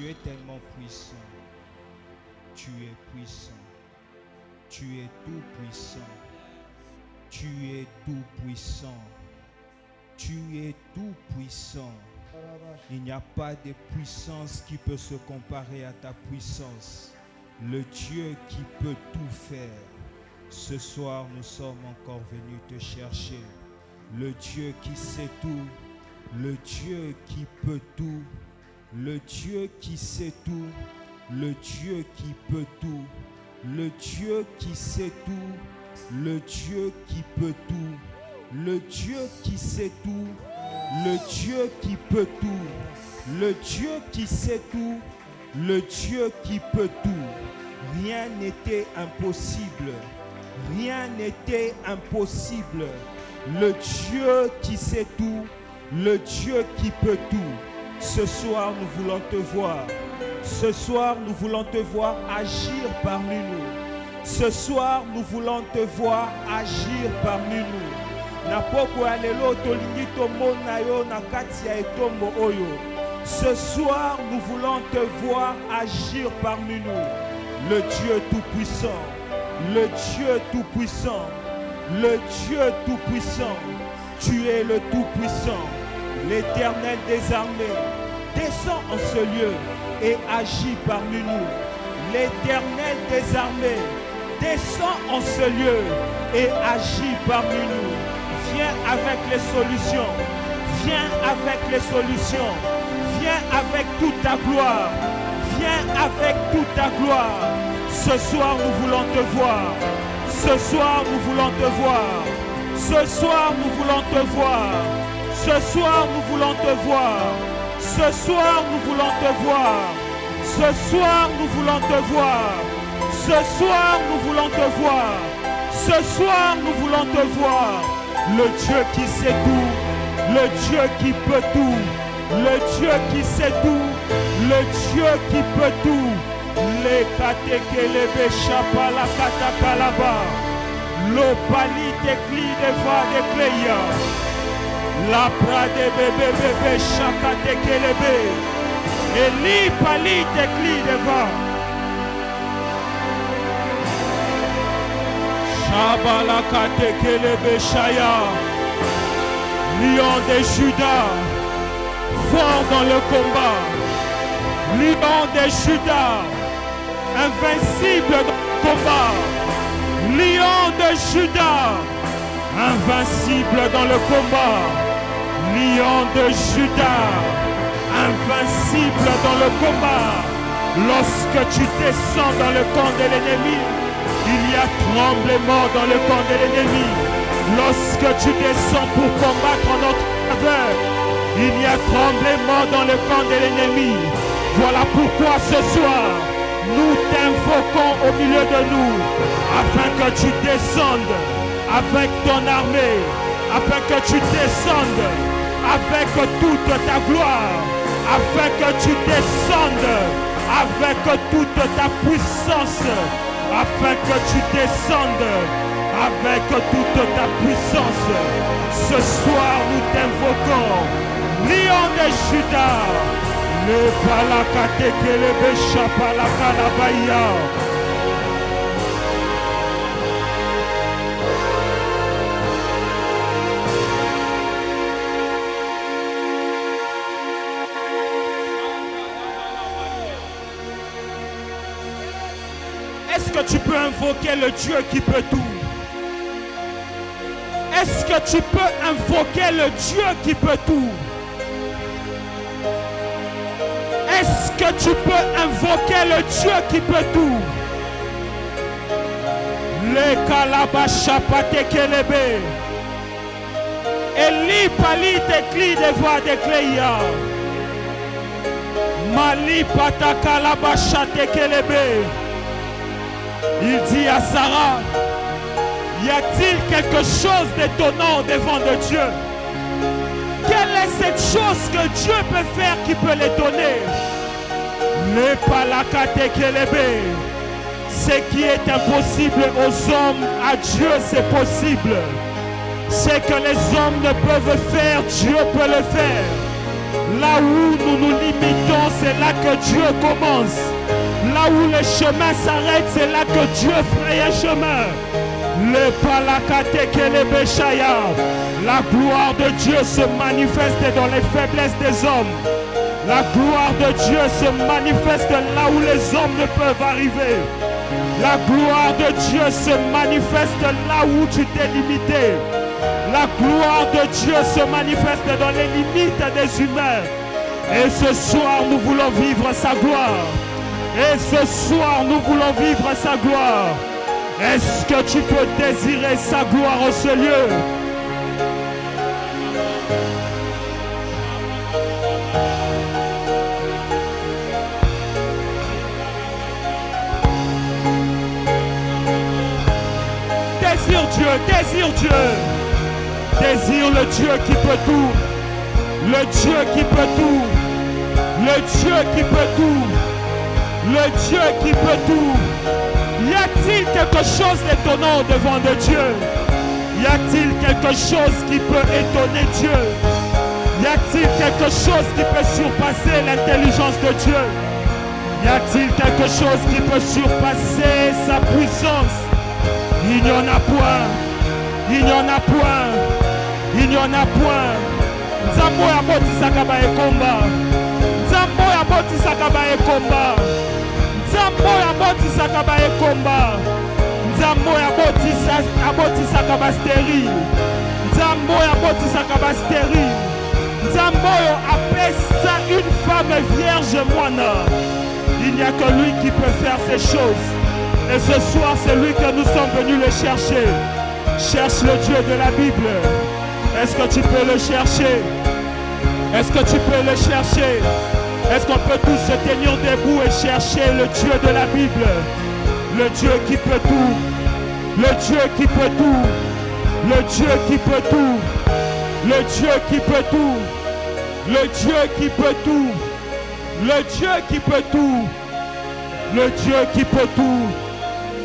Tu es tellement puissant. Tu es puissant. Tu es tout puissant. Tu es tout puissant. Tu es tout puissant. Il n'y a pas de puissance qui peut se comparer à ta puissance. Le Dieu qui peut tout faire. Ce soir, nous sommes encore venus te chercher. Le Dieu qui sait tout. Le Dieu qui peut tout. Le Dieu qui sait tout. Le Dieu qui peut tout. Le Dieu qui sait tout. Le Dieu qui peut tout. Le Dieu qui sait tout. Le Dieu qui peut tout. Le Dieu qui sait tout. Le Dieu qui peut tout. Rien n'était impossible. Rien n'était impossible. Le Dieu qui sait tout. Le Dieu qui peut tout. Ce soir, nous voulons te voir. Ce soir, nous voulons te voir agir parmi nous. Ce soir, nous voulons te voir agir parmi nous. Napoko alelo tolingi tomona yo na kati ya etombo oyo. Ce soir, nous voulons te voir agir parmi nous. Le Dieu tout-puissant. Le Dieu tout-puissant. Le Dieu tout-puissant. Tu es le tout-puissant. L'Éternel des armées. Descends en ce lieu et agis parmi nous. L'Éternel des armées. Descends en ce lieu et agis parmi nous. Viens avec les solutions. Viens avec les solutions. Viens avec toute ta gloire. Viens avec toute ta gloire. Ce soir, nous voulons te voir. Ce soir, nous voulons te voir. Ce soir, nous voulons te voir. Ce soir, nous voulons te voir. Ce soir, nous voulons te voir. Ce soir, nous voulons te voir. Ce soir, nous voulons te voir. Ce soir, nous voulons te voir. Le Dieu qui sait tout. Le Dieu qui peut tout. Le Dieu qui sait tout. Le Dieu qui peut tout. Les katekelebe chapala katakalaba. L'opali tekli deva de kleya. La prade bebe bebe chakatekelebe. Eli pali tekli deva. Shabala katekelebe shaya. Lion de Juda. Fort dans le combat. Lion de Juda. Invincible dans le combat. Lion de Juda. Invincible dans le combat. Lion de Juda. Invincible dans le combat. Lorsque tu descends dans le camp de l'ennemi, il y a tremblement dans le camp de l'ennemi. Lorsque tu descends pour combattre en notre faveur, il y a tremblement dans le camp de l'ennemi. Voilà pourquoi ce soir, nous t'invoquons au milieu de nous, afin que tu descendes avec ton armée, afin que tu descendes avec toute ta gloire, afin que tu descendes avec toute ta puissance, afin que tu descendes avec toute ta puissance. Ce soir, nous t'invoquons, Lion de Juda. Le palakate kelebe shapalakalabaya. Est-ce que tu peux invoquer le Dieu qui peut tout? Est-ce que tu peux invoquer le Dieu qui peut tout? Est-ce que tu peux invoquer le Dieu qui peut tout? Le kalabashapate kelebe. Eli pali tekli deva de kleya. Mali pata kalabashate kelebe. Il dit à Sarah, y a-t-il quelque chose d'étonnant devant de Dieu? Quelle est cette chose que Dieu peut faire qui peut l'étonner? Le palakate kelebe. Ce qui est impossible aux hommes, à Dieu c'est possible. Ce que les hommes ne peuvent faire, Dieu peut le faire. Là où nous nous limitons, c'est là que Dieu commence. Là où les chemins s'arrêtent, c'est là que Dieu fraye un chemin. Le palakatekelebeshaya. La gloire de Dieu se manifeste dans les faiblesses des hommes. La gloire de Dieu se manifeste là où les hommes ne peuvent arriver. La gloire de Dieu se manifeste là où tu t'es limité. La gloire de Dieu se manifeste dans les limites des humains. Et ce soir, nous voulons vivre sa gloire. Et ce soir, nous voulons vivre sa gloire. Est-ce que tu peux désirer sa gloire en ce lieu? Désire Dieu, désire Dieu. Désire le Dieu qui peut tout. Le Dieu qui peut tout. Le Dieu qui peut tout. Le Dieu qui peut tout. Y a-t-il quelque chose d'étonnant devant de Dieu? Y a-t-il quelque chose qui peut étonner Dieu? Y a-t-il quelque chose qui peut surpasser l'intelligence de Dieu? Y a-t-il quelque chose qui peut surpasser sa puissance? Il n'y en a point. Il n'y en a point. Il n'y en a point. Nzambo ya botisaka ba ekomba. Nzambo ya botisaka ba ekomba. Nzambo ya botisaka ba ekomba. Nzambo ya botisaka ba stérile. Nzambo ya botisaka ba stérile. Nzambo yo apesa une femme vierge moine. Il n'y a que lui qui peut faire ces choses. Et ce soir, c'est lui que nous sommes venus le chercher. Cherche le Dieu de la Bible. Est-ce que tu peux le chercher? Est-ce que tu peux le chercher? Est-ce qu'on peut tous se tenir debout et chercher le Dieu de la Bible? Le Dieu qui peut tout. Le Dieu qui peut tout. Le Dieu qui peut tout. Le Dieu qui peut tout. Le Dieu qui peut tout. Le Dieu qui peut tout. Le Dieu qui peut tout.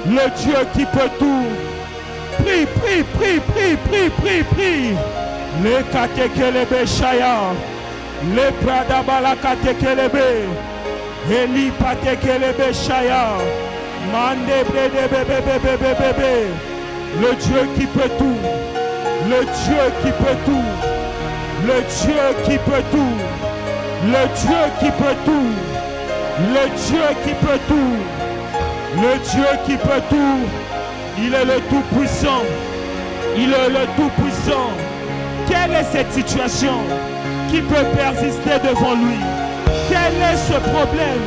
Le Dieu qui peut tout. Prie, prie, prie, prie, prie, prie, prie. Le katekelebe shaya. Le pradabala katekelebe. Eli patekelebe shaya. Mande brede bebe bebe bebe. Le Dieu qui peut tout. Le Dieu qui peut tout. Le Dieu qui peut tout. Le Dieu qui peut tout. Le Dieu qui peut tout. Le Dieu qui peut tout. Il est le Tout-Puissant. Il est le Tout-Puissant. Quelle est cette situation qui peut persister devant lui? Quel est ce problème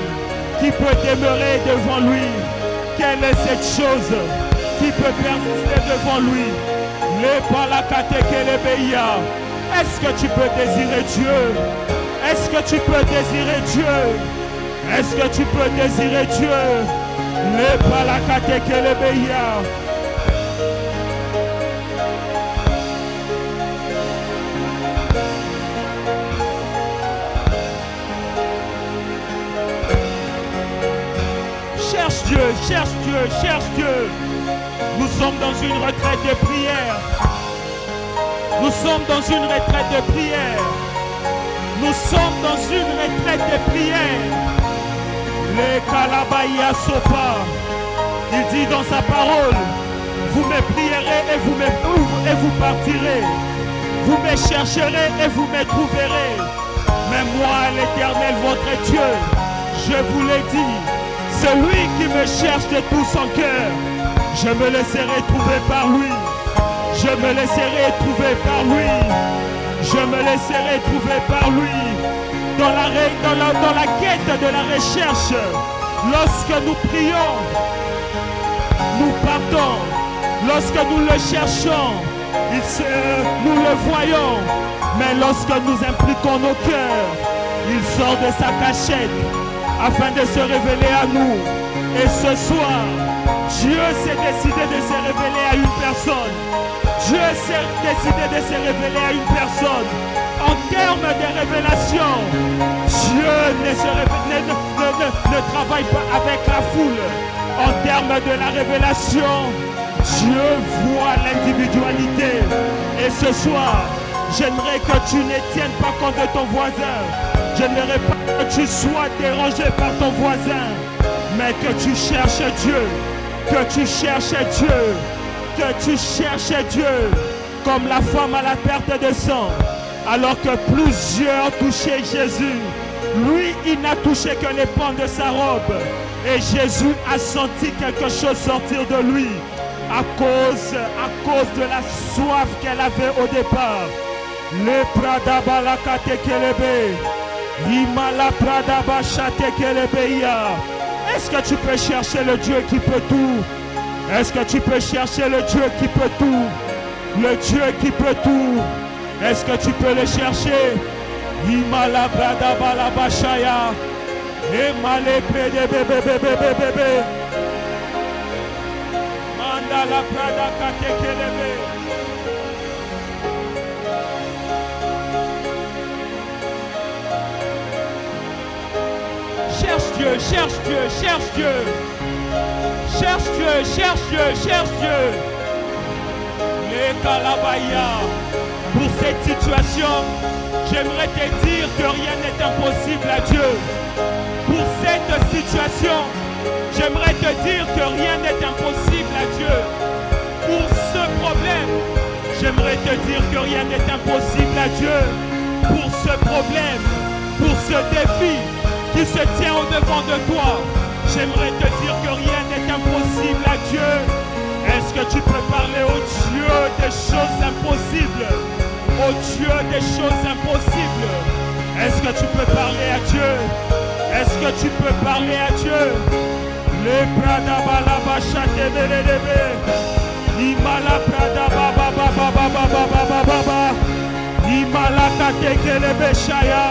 qui peut demeurer devant lui? Quelle est cette chose qui peut persister devant lui? Est-ce que tu peux désirer Dieu? Est-ce que tu peux désirer Dieu? Est-ce que tu peux désirer Dieu? Cherche Dieu, cherche Dieu, cherche Dieu. Nous sommes dans une retraite de prière. Nous sommes dans une retraite de prière. Nous sommes dans une retraite de prière. Le Kalabaya Sopa, il dit dans sa parole, vous me prierez et vous partirez. Vous me chercherez et vous me trouverez. Mais moi, l'Éternel, votre Dieu, je vous l'ai dit, celui qui me cherche de tout son cœur, je me laisserai trouver par lui. Je me laisserai trouver par lui. Je me laisserai trouver par lui. Dans la quête de la recherche, lorsque nous prions, nous partons. Lorsque nous le cherchons, nous le voyons. Mais lorsque nous impliquons nos cœurs, il sort de sa cachette afin de se révéler à nous. Et ce soir, Dieu s'est décidé de se révéler à une personne. Dieu s'est décidé de se révéler à une personne. En termes de révélation, Dieu ne travaille pas avec la foule. En termes de la révélation, Dieu voit l'individualité. Et ce soir, J'aimerais que tu ne tiennes pas compte de ton voisin. J'aimerais pas que tu sois dérangé par ton voisin, mais que tu cherches Dieu, que tu cherches Dieu, que tu cherches Dieu, comme la femme à la perte de sang, alors que plusieurs touchaient Jésus. Lui, il n'a touché que les pans de sa robe, et Jésus a senti quelque chose sortir de lui à cause de la soif qu'elle avait au départ. Le Prada balakate kelebe, Imala Prada bachate kelebeya. Est-ce que tu peux chercher le Dieu qui peut tout? Est-ce que tu peux chercher le Dieu qui peut tout? Le Dieu qui peut tout. Est-ce que tu peux le chercher? Imala Prada balabashaya, Emale prede bebe bebe bebe, Manda la Prada kate kelebe. Cherche Dieu, cherche Dieu, cherche Dieu. Cherche Dieu, cherche Dieu, cherche Dieu. Les Kalabaya. Pour cette situation, j'aimerais te dire que rien n'est impossible à Dieu. Pour cette situation, j'aimerais te dire que rien n'est impossible à Dieu. Pour ce problème, j'aimerais te dire que rien n'est impossible à Dieu. Pour ce problème, pour ce défi qui se tient au-devant de toi, j'aimerais te dire que rien n'est impossible à Dieu. Est-ce que tu peux parler au Dieu des choses impossibles? Au Dieu des choses impossibles. Est-ce que tu peux parler à Dieu? Est-ce que tu peux parler à Dieu? Le Prada balaba chate belebe, Imala Prada baba baba baba baba baba, Imala kate kelebe shaya.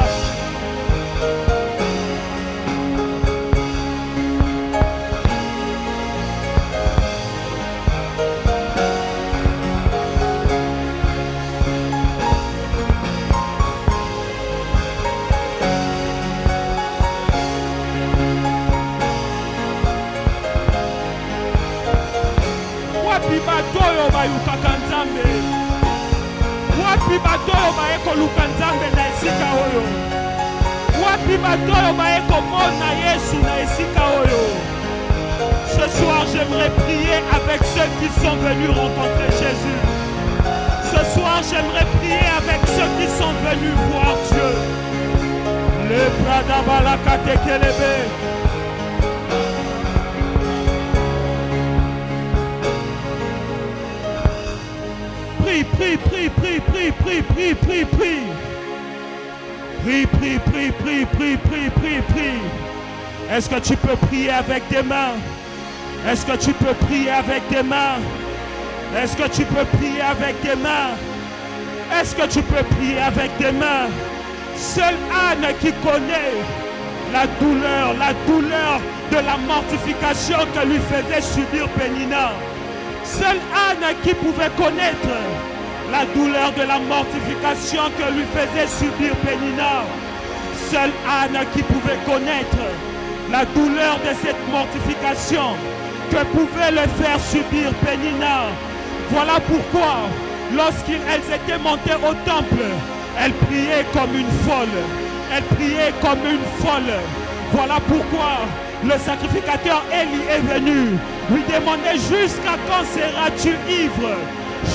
Wapi batoyo baeko luka nzambe na esika oyo? Wapi batoyo baeko mona Yesu na esika oyo? Ce soir, j'aimerais prier avec ceux qui sont venus rencontrer Jésus. Ce soir, j'aimerais prier avec ceux qui sont venus voir Dieu. Le Prada balakate kelebe. Prie, prie, prie, prie, prie, prie, prie, prie, prie. Prie, prie, prie, prie, prie, prie, prie, prie. Est-ce que tu peux prier avec tes mains? Est-ce que tu peux prier avec tes mains? Est-ce que tu peux prier avec tes mains? Est-ce que tu peux prier avec tes mains? Seule Anne qui connaît la douleur de la mortification que lui faisait subir Pénina. Seule Anne qui pouvait connaître la douleur de la mortification que lui faisait subir Pénina. Seule Anne qui pouvait connaître la douleur de cette mortification que pouvait le faire subir Pénina. Voilà pourquoi, lorsqu'elles étaient montées au temple, elles priaient comme une folle. Elles priaient comme une folle. Voilà pourquoi le sacrificateur Élie est venu lui demander: jusqu'à quand seras-tu ivre?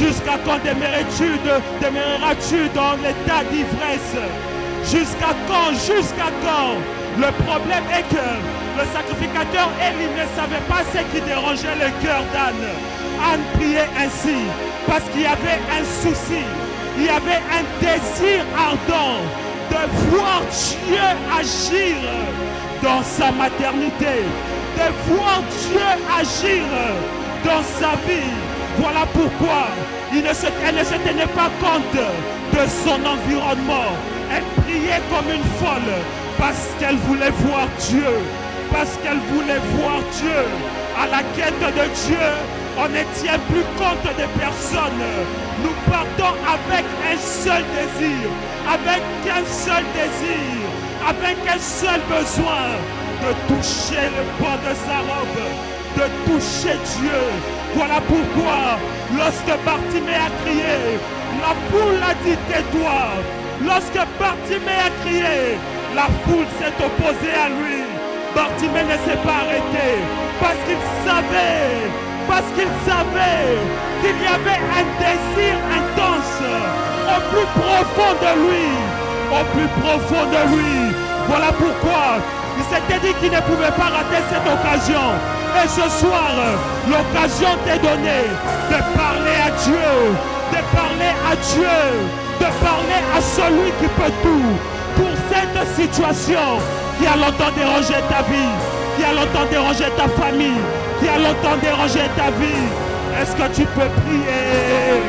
Jusqu'à quand demeureras-tu dans l'état d'ivresse? Jusqu'à quand? Jusqu'à quand? Le problème est que le sacrificateur Élie ne savait pas ce qui dérangeait le cœur d'Anne. Anne priait ainsi parce qu'il y avait un souci, il y avait un désir ardent de voir Dieu agir dans sa maternité, de voir Dieu agir dans sa vie. Voilà pourquoi elle ne se tenait pas compte de son environnement. Elle priait comme une folle parce qu'elle voulait voir Dieu. Parce qu'elle voulait voir Dieu. À la quête de Dieu, on ne tient plus compte des personnes. Nous partons avec un seul désir, avec un seul désir, avec un seul besoin de toucher le bord de sa robe, de toucher Dieu. Voilà pourquoi, lorsque Bartimée a crié: La foule a dit tais-toi. Lorsque Bartimée a crié, la foule s'est opposée à lui. Bartimée ne s'est pas arrêté parce qu'il savait qu'il y avait un désir intense au plus profond de lui. Au plus profond de lui. Voilà pourquoi il s'était dit qu'il ne pouvait pas rater cette occasion. Et ce soir, l'occasion t'est donnée de parler à Dieu, de parler à Dieu, de parler à celui qui peut tout pour cette situation qui a longtemps dérangé ta vie, qui a longtemps dérangé ta famille, qui a longtemps dérangé ta vie. Est-ce que tu peux prier?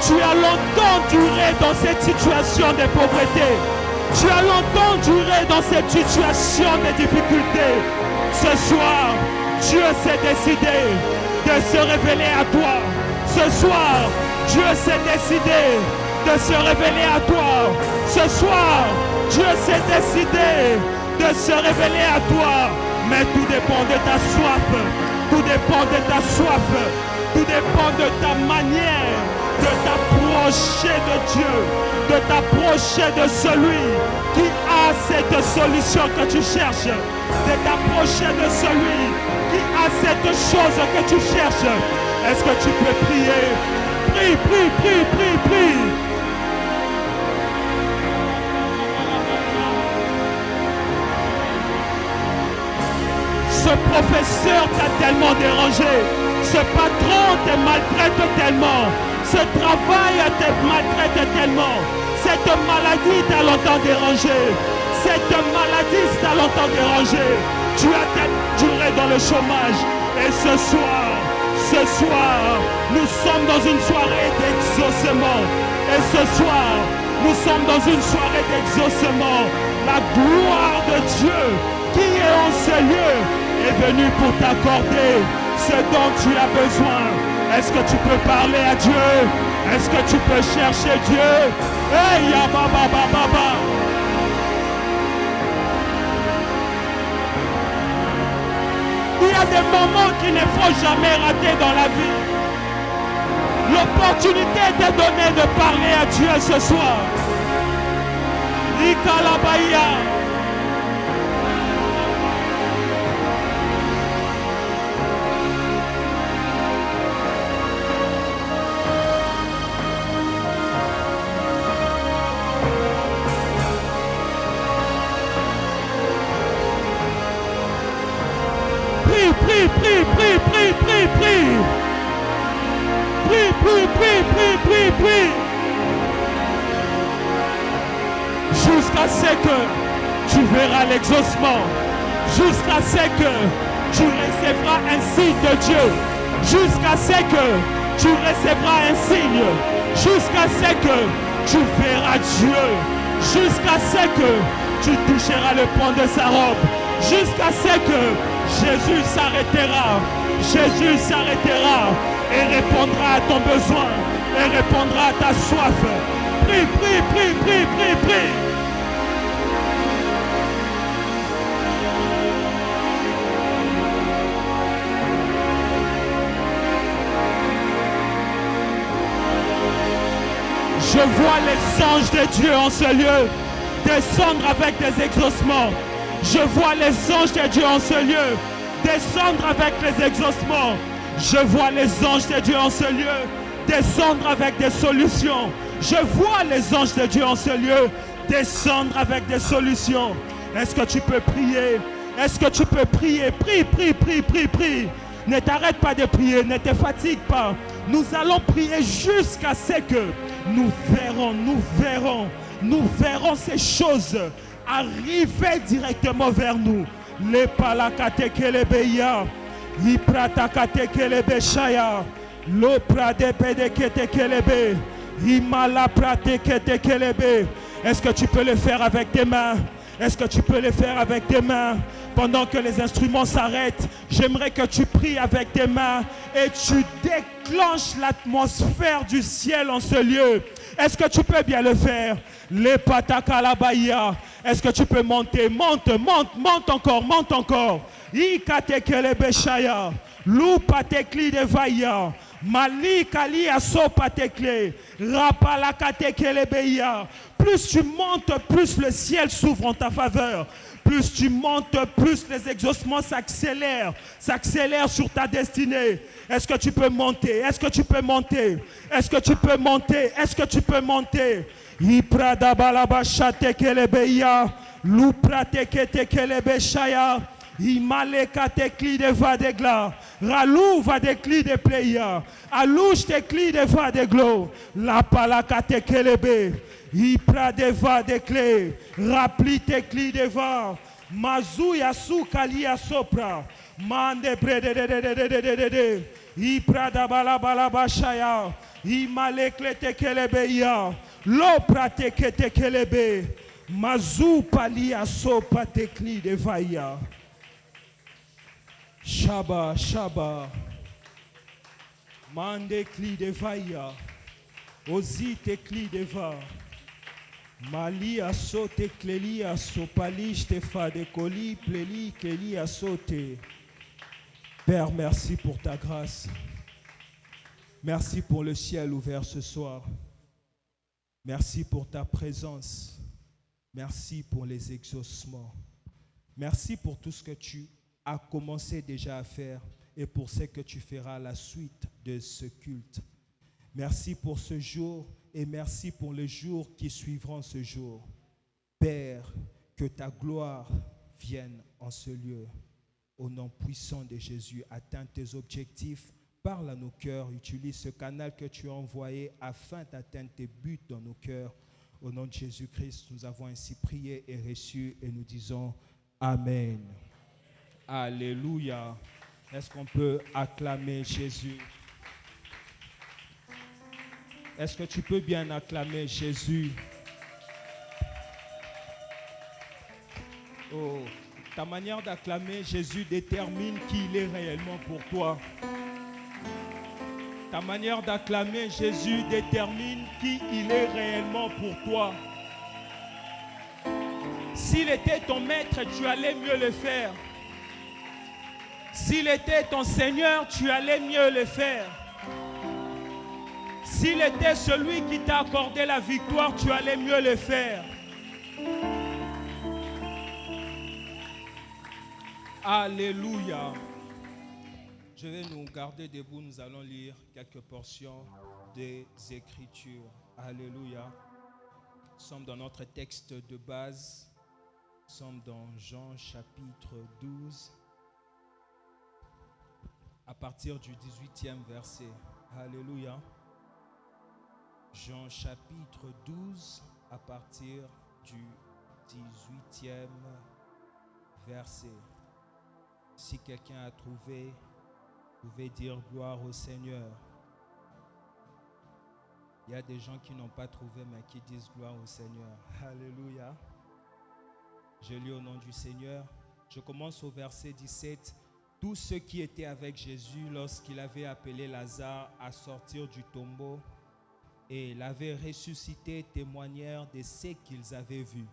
Tu as longtemps duré dans cette situation de pauvreté. Tu as longtemps duré dans cette situation de difficulté. Ce soir, Dieu s'est décidé de se révéler à toi. Ce soir, Dieu s'est décidé de se révéler à toi. Ce soir, Dieu s'est décidé de se révéler à toi. Mais tout dépend de ta soif. Tout dépend de ta soif. Tout dépend de ta manière de t'approcher de Dieu, de t'approcher de celui qui a cette solution que tu cherches, de t'approcher de celui qui a cette chose que tu cherches. Est-ce que tu peux prier? Prie, prie, prie, prie, prie. Ce professeur t'a tellement dérangé, ce patron te maltraite tellement. Ce travail te maltraite tellement. Cette maladie t'a longtemps dérangé. Cette maladie t'a longtemps dérangé. Tu as duré dans le chômage. Et ce soir, nous sommes dans une soirée d'exaucement. Et ce soir, nous sommes dans une soirée d'exaucement. La gloire de Dieu qui est en ce lieu est venue pour t'accorder ce dont tu as besoin. Est-ce que tu peux parler à Dieu? Est-ce que tu peux chercher Dieu? Hey, ya baba baba. Il y a des moments qu'il ne faut jamais rater dans la vie. L'opportunité t'est donnée de parler à Dieu ce soir. Ikalabaya. Prie. Jusqu'à ce que tu verras l'exaucement. Jusqu'à ce que tu recevras un signe de Dieu. Jusqu'à ce que tu recevras un signe. Jusqu'à ce que tu verras Dieu. Jusqu'à ce que tu toucheras le pan de sa robe. Jusqu'à ce que Jésus s'arrêtera. Jésus s'arrêtera et répondra à ton besoin. Et répondra à ta soif. Prie. Je vois les anges de Dieu en ce lieu descendre avec des exaucements. Je vois les anges de Dieu en ce lieu descendre avec les exaucements. Je vois les anges de Dieu en ce lieu descendre avec des solutions. Je vois les anges de Dieu en ce lieu descendre avec des solutions. Est-ce que tu peux prier? Est-ce que tu peux prier? Prie. Ne t'arrête pas de prier, ne te fatigue pas. Nous allons prier jusqu'à ce que nous verrons ces choses arriver directement vers nous. Les palakate kelebeya, lipratakate kelebeshaya, Lo prade pede kete kelebe. Imala prate kete kelebe. Est-ce que tu peux le faire avec tes mains? Est-ce que tu peux le faire avec tes mains? Pendant que les instruments s'arrêtent, j'aimerais que tu pries avec tes mains et tu déclenches l'atmosphère du ciel en ce lieu. Est-ce que tu peux bien le faire? Les patakalabaya. Est-ce que tu peux monter? Monte, monte, monte encore, monte encore. Ikatekelebeshaya. Lupatekli de vaya. Malikali asopatekle. Rapalakatekelebeya. Plus tu montes, plus le ciel s'ouvre en ta faveur. Plus tu montes, plus les exaucements s'accélèrent sur ta destinée. Est-ce que tu peux monter? Est-ce que tu peux monter? Est-ce que tu peux monter? Est-ce que tu peux monter? Iprada balabasha tekelebeya, luprate ketekelebeshaya, imaleka tekli de vadegla, ralou vadekli de pleya, alouche tekli de vadeglo, la palaka tekelebe. Ipra deva de clé, rapli tekli deva, mazuya su kalia sopra, mande brede de, ipra da bala bashaya, imalekle tekelebeya, lopra teke tekelebe, mazu palia sopa tekli devaya. Shaba, shaba, mande kli devaya, ozi tekli deva. Malia sote clélia sopali stefa de coli pléli clélia sauté. Père, merci pour ta grâce. Merci pour le ciel ouvert ce soir. Merci pour ta présence. Merci pour les exaucements. Merci pour tout ce que tu as commencé déjà à faire et pour ce que tu feras à la suite de ce culte. Merci pour ce jour. Et merci pour les jours qui suivront ce jour. Père, que ta gloire vienne en ce lieu. Au nom puissant de Jésus, atteins tes objectifs, parle à nos cœurs, utilise ce canal que tu as envoyé afin d'atteindre tes buts dans nos cœurs. Au nom de Jésus-Christ, nous avons ainsi prié et reçu et nous disons Amen. Alléluia. Est-ce qu'on peut acclamer Jésus? Est-ce que tu peux bien acclamer Jésus? Oh, ta manière d'acclamer Jésus détermine qui il est réellement pour toi. Ta manière d'acclamer Jésus détermine qui il est réellement pour toi. S'il était ton maître, tu allais mieux le faire. S'il était ton Seigneur, tu allais mieux le faire. S'il était celui qui t'a accordé la victoire, tu allais mieux le faire. Alléluia. Je vais nous garder debout. Nous allons lire quelques portions des Écritures. Alléluia. Nous sommes dans notre texte de base. Nous sommes dans Jean chapitre 12. À partir du 18e verset. Alléluia. Jean chapitre 12 à partir du 18e verset. Si quelqu'un a trouvé, vous pouvez dire gloire au Seigneur. Il y a des gens qui n'ont pas trouvé mais qui disent gloire au Seigneur. Alléluia. Je lis au nom du Seigneur. Je commence au verset 17. Tous ceux qui étaient avec Jésus lorsqu'il avait appelé Lazare à sortir du tombeau et l'avait ressuscité témoignèrent de ce qu'ils avaient vu.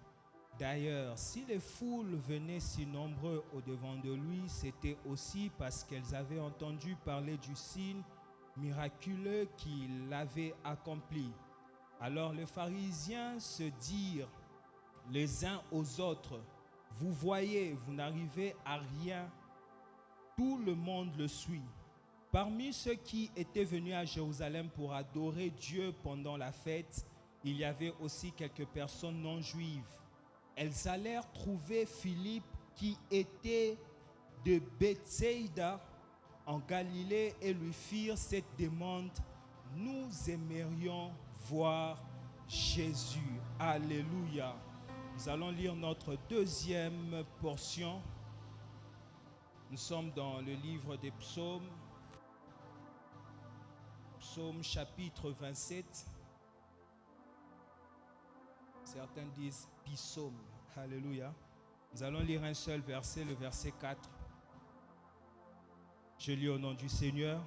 D'ailleurs, si les foules venaient si nombreux au-devant de lui, c'était aussi parce qu'elles avaient entendu parler du signe miraculeux qu'il avait accompli. Alors les pharisiens se dirent les uns aux autres, « Vous voyez, vous n'arrivez à rien, tout le monde le suit. » Parmi ceux qui étaient venus à Jérusalem pour adorer Dieu pendant la fête, il y avait aussi quelques personnes non juives. Elles allèrent trouver Philippe qui était de Bethsaïda en Galilée et lui firent cette demande. Nous aimerions voir Jésus. Alléluia. Nous allons lire notre deuxième portion. Nous sommes dans le livre des Psaumes. Psaume chapitre 27. Certains disent psaume. Alléluia. Nous allons lire un seul verset, le verset 4. Je lis au nom du Seigneur.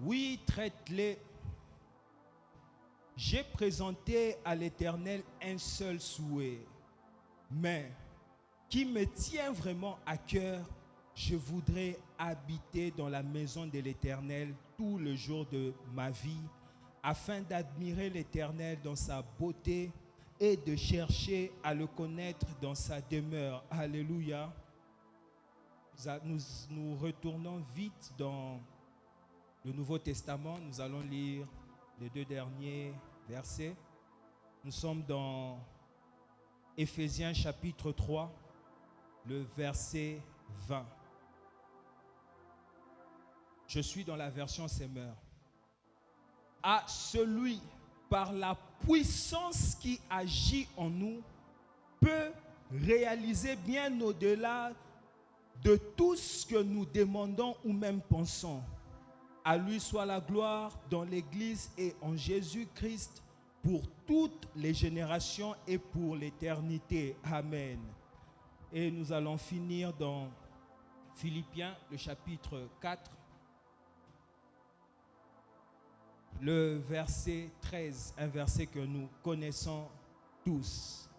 Oui, traite-les. J'ai présenté à l'Éternel un seul souhait, mais qui me tient vraiment à cœur. Je voudrais habiter dans la maison de l'Éternel tout le jour de ma vie, afin d'admirer l'Éternel dans sa beauté et de chercher à le connaître dans sa demeure. Alléluia. Nous retournons vite dans le Nouveau Testament. Nous allons lire les 2 derniers versets. Nous sommes dans Éphésiens chapitre 3, le verset 20. Je suis dans la version Semeur. À celui par la puissance qui agit en nous peut réaliser bien au-delà de tout ce que nous demandons ou même pensons. À lui soit la gloire dans l'Église et en Jésus-Christ pour toutes les générations et pour l'éternité. Amen. Et nous allons finir dans Philippiens, le chapitre 4. Le verset 13, un verset que nous connaissons tous.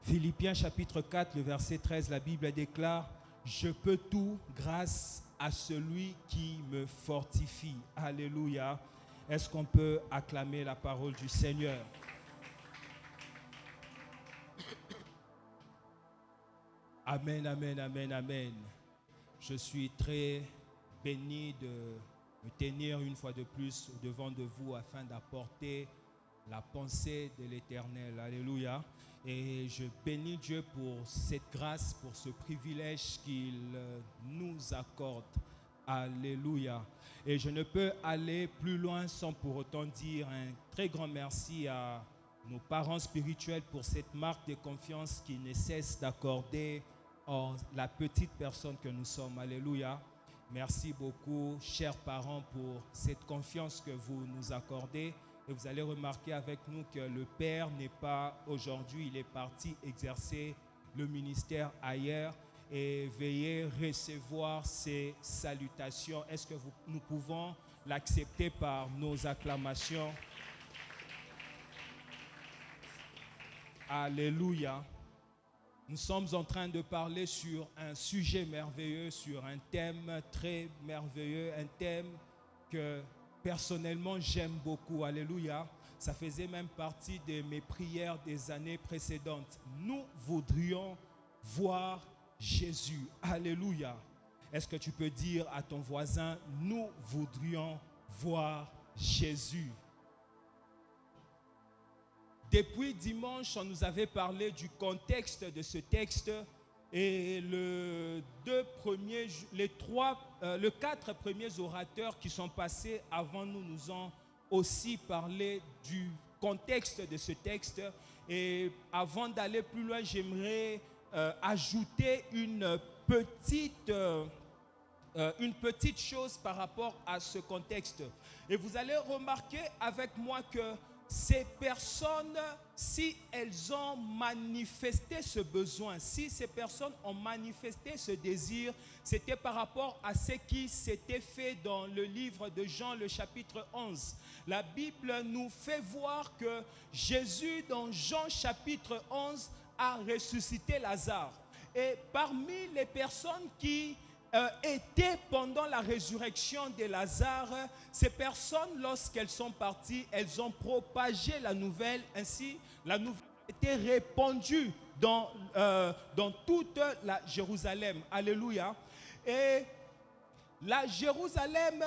Philippiens chapitre 4, le verset 13, la Bible déclare « Je peux tout grâce à celui qui me fortifie. » Alléluia. Est-ce qu'on peut acclamer la parole du Seigneur? Amen, amen, amen, amen. Je suis très béni de me tenir une fois de plus devant de vous afin d'apporter la pensée de l'Éternel. Alléluia. Et je bénis Dieu pour cette grâce, pour ce privilège qu'il nous accorde. Alléluia. Et je ne peux aller plus loin sans pour autant dire un très grand merci à nos parents spirituels pour cette marque de confiance qui ne cesse d'accorder en la petite personne que nous sommes. Alléluia. Merci beaucoup, chers parents, pour cette confiance que vous nous accordez. Et vous allez remarquer avec nous que le Père n'est pas aujourd'hui, il est parti exercer le ministère ailleurs. Et veuillez recevoir ces salutations. Est-ce que nous pouvons l'accepter par nos acclamations? Alléluia. Nous sommes en train de parler sur un sujet merveilleux, sur un thème très merveilleux, un thème que personnellement j'aime beaucoup. Alléluia. Ça faisait même partie de mes prières des années précédentes. Nous voudrions voir Jésus. Alléluia. Est-ce que tu peux dire à ton voisin, nous voudrions voir Jésus? Depuis dimanche, on nous avait parlé du contexte de ce texte et les 4 premiers orateurs qui sont passés avant nous nous ont aussi parlé du contexte de ce texte. Et avant d'aller plus loin, j'aimerais ajouter une petite chose par rapport à ce contexte. Et vous allez remarquer avec moi que ces personnes, si elles ont manifesté ce besoin, si ces personnes ont manifesté ce désir, c'était par rapport à ce qui s'était fait dans le livre de Jean, le chapitre 11. La Bible nous fait voir que Jésus, dans Jean chapitre 11, a ressuscité Lazare. Et parmi les personnes qui étaient pendant la résurrection de Lazare, ces personnes, lorsqu'elles sont parties, elles ont propagé la nouvelle. Ainsi, la nouvelle était répandue dans toute la Jérusalem. Alléluia. Et la Jérusalem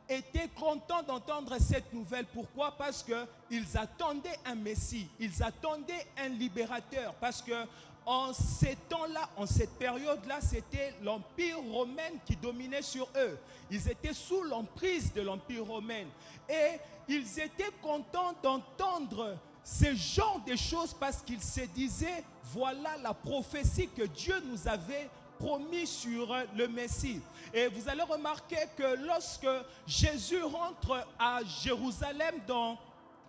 était content d'entendre cette nouvelle. Pourquoi? Parce qu'ils attendaient un Messie, ils attendaient un libérateur. Parce que en ces temps-là, en cette période-là, c'était l'Empire romain qui dominait sur eux. Ils étaient sous l'emprise de l'Empire romain. Et ils étaient contents d'entendre ce genre de choses parce qu'ils se disaient, voilà la prophétie que Dieu nous avait promis sur le Messie. Et vous allez remarquer que lorsque Jésus rentre à Jérusalem dans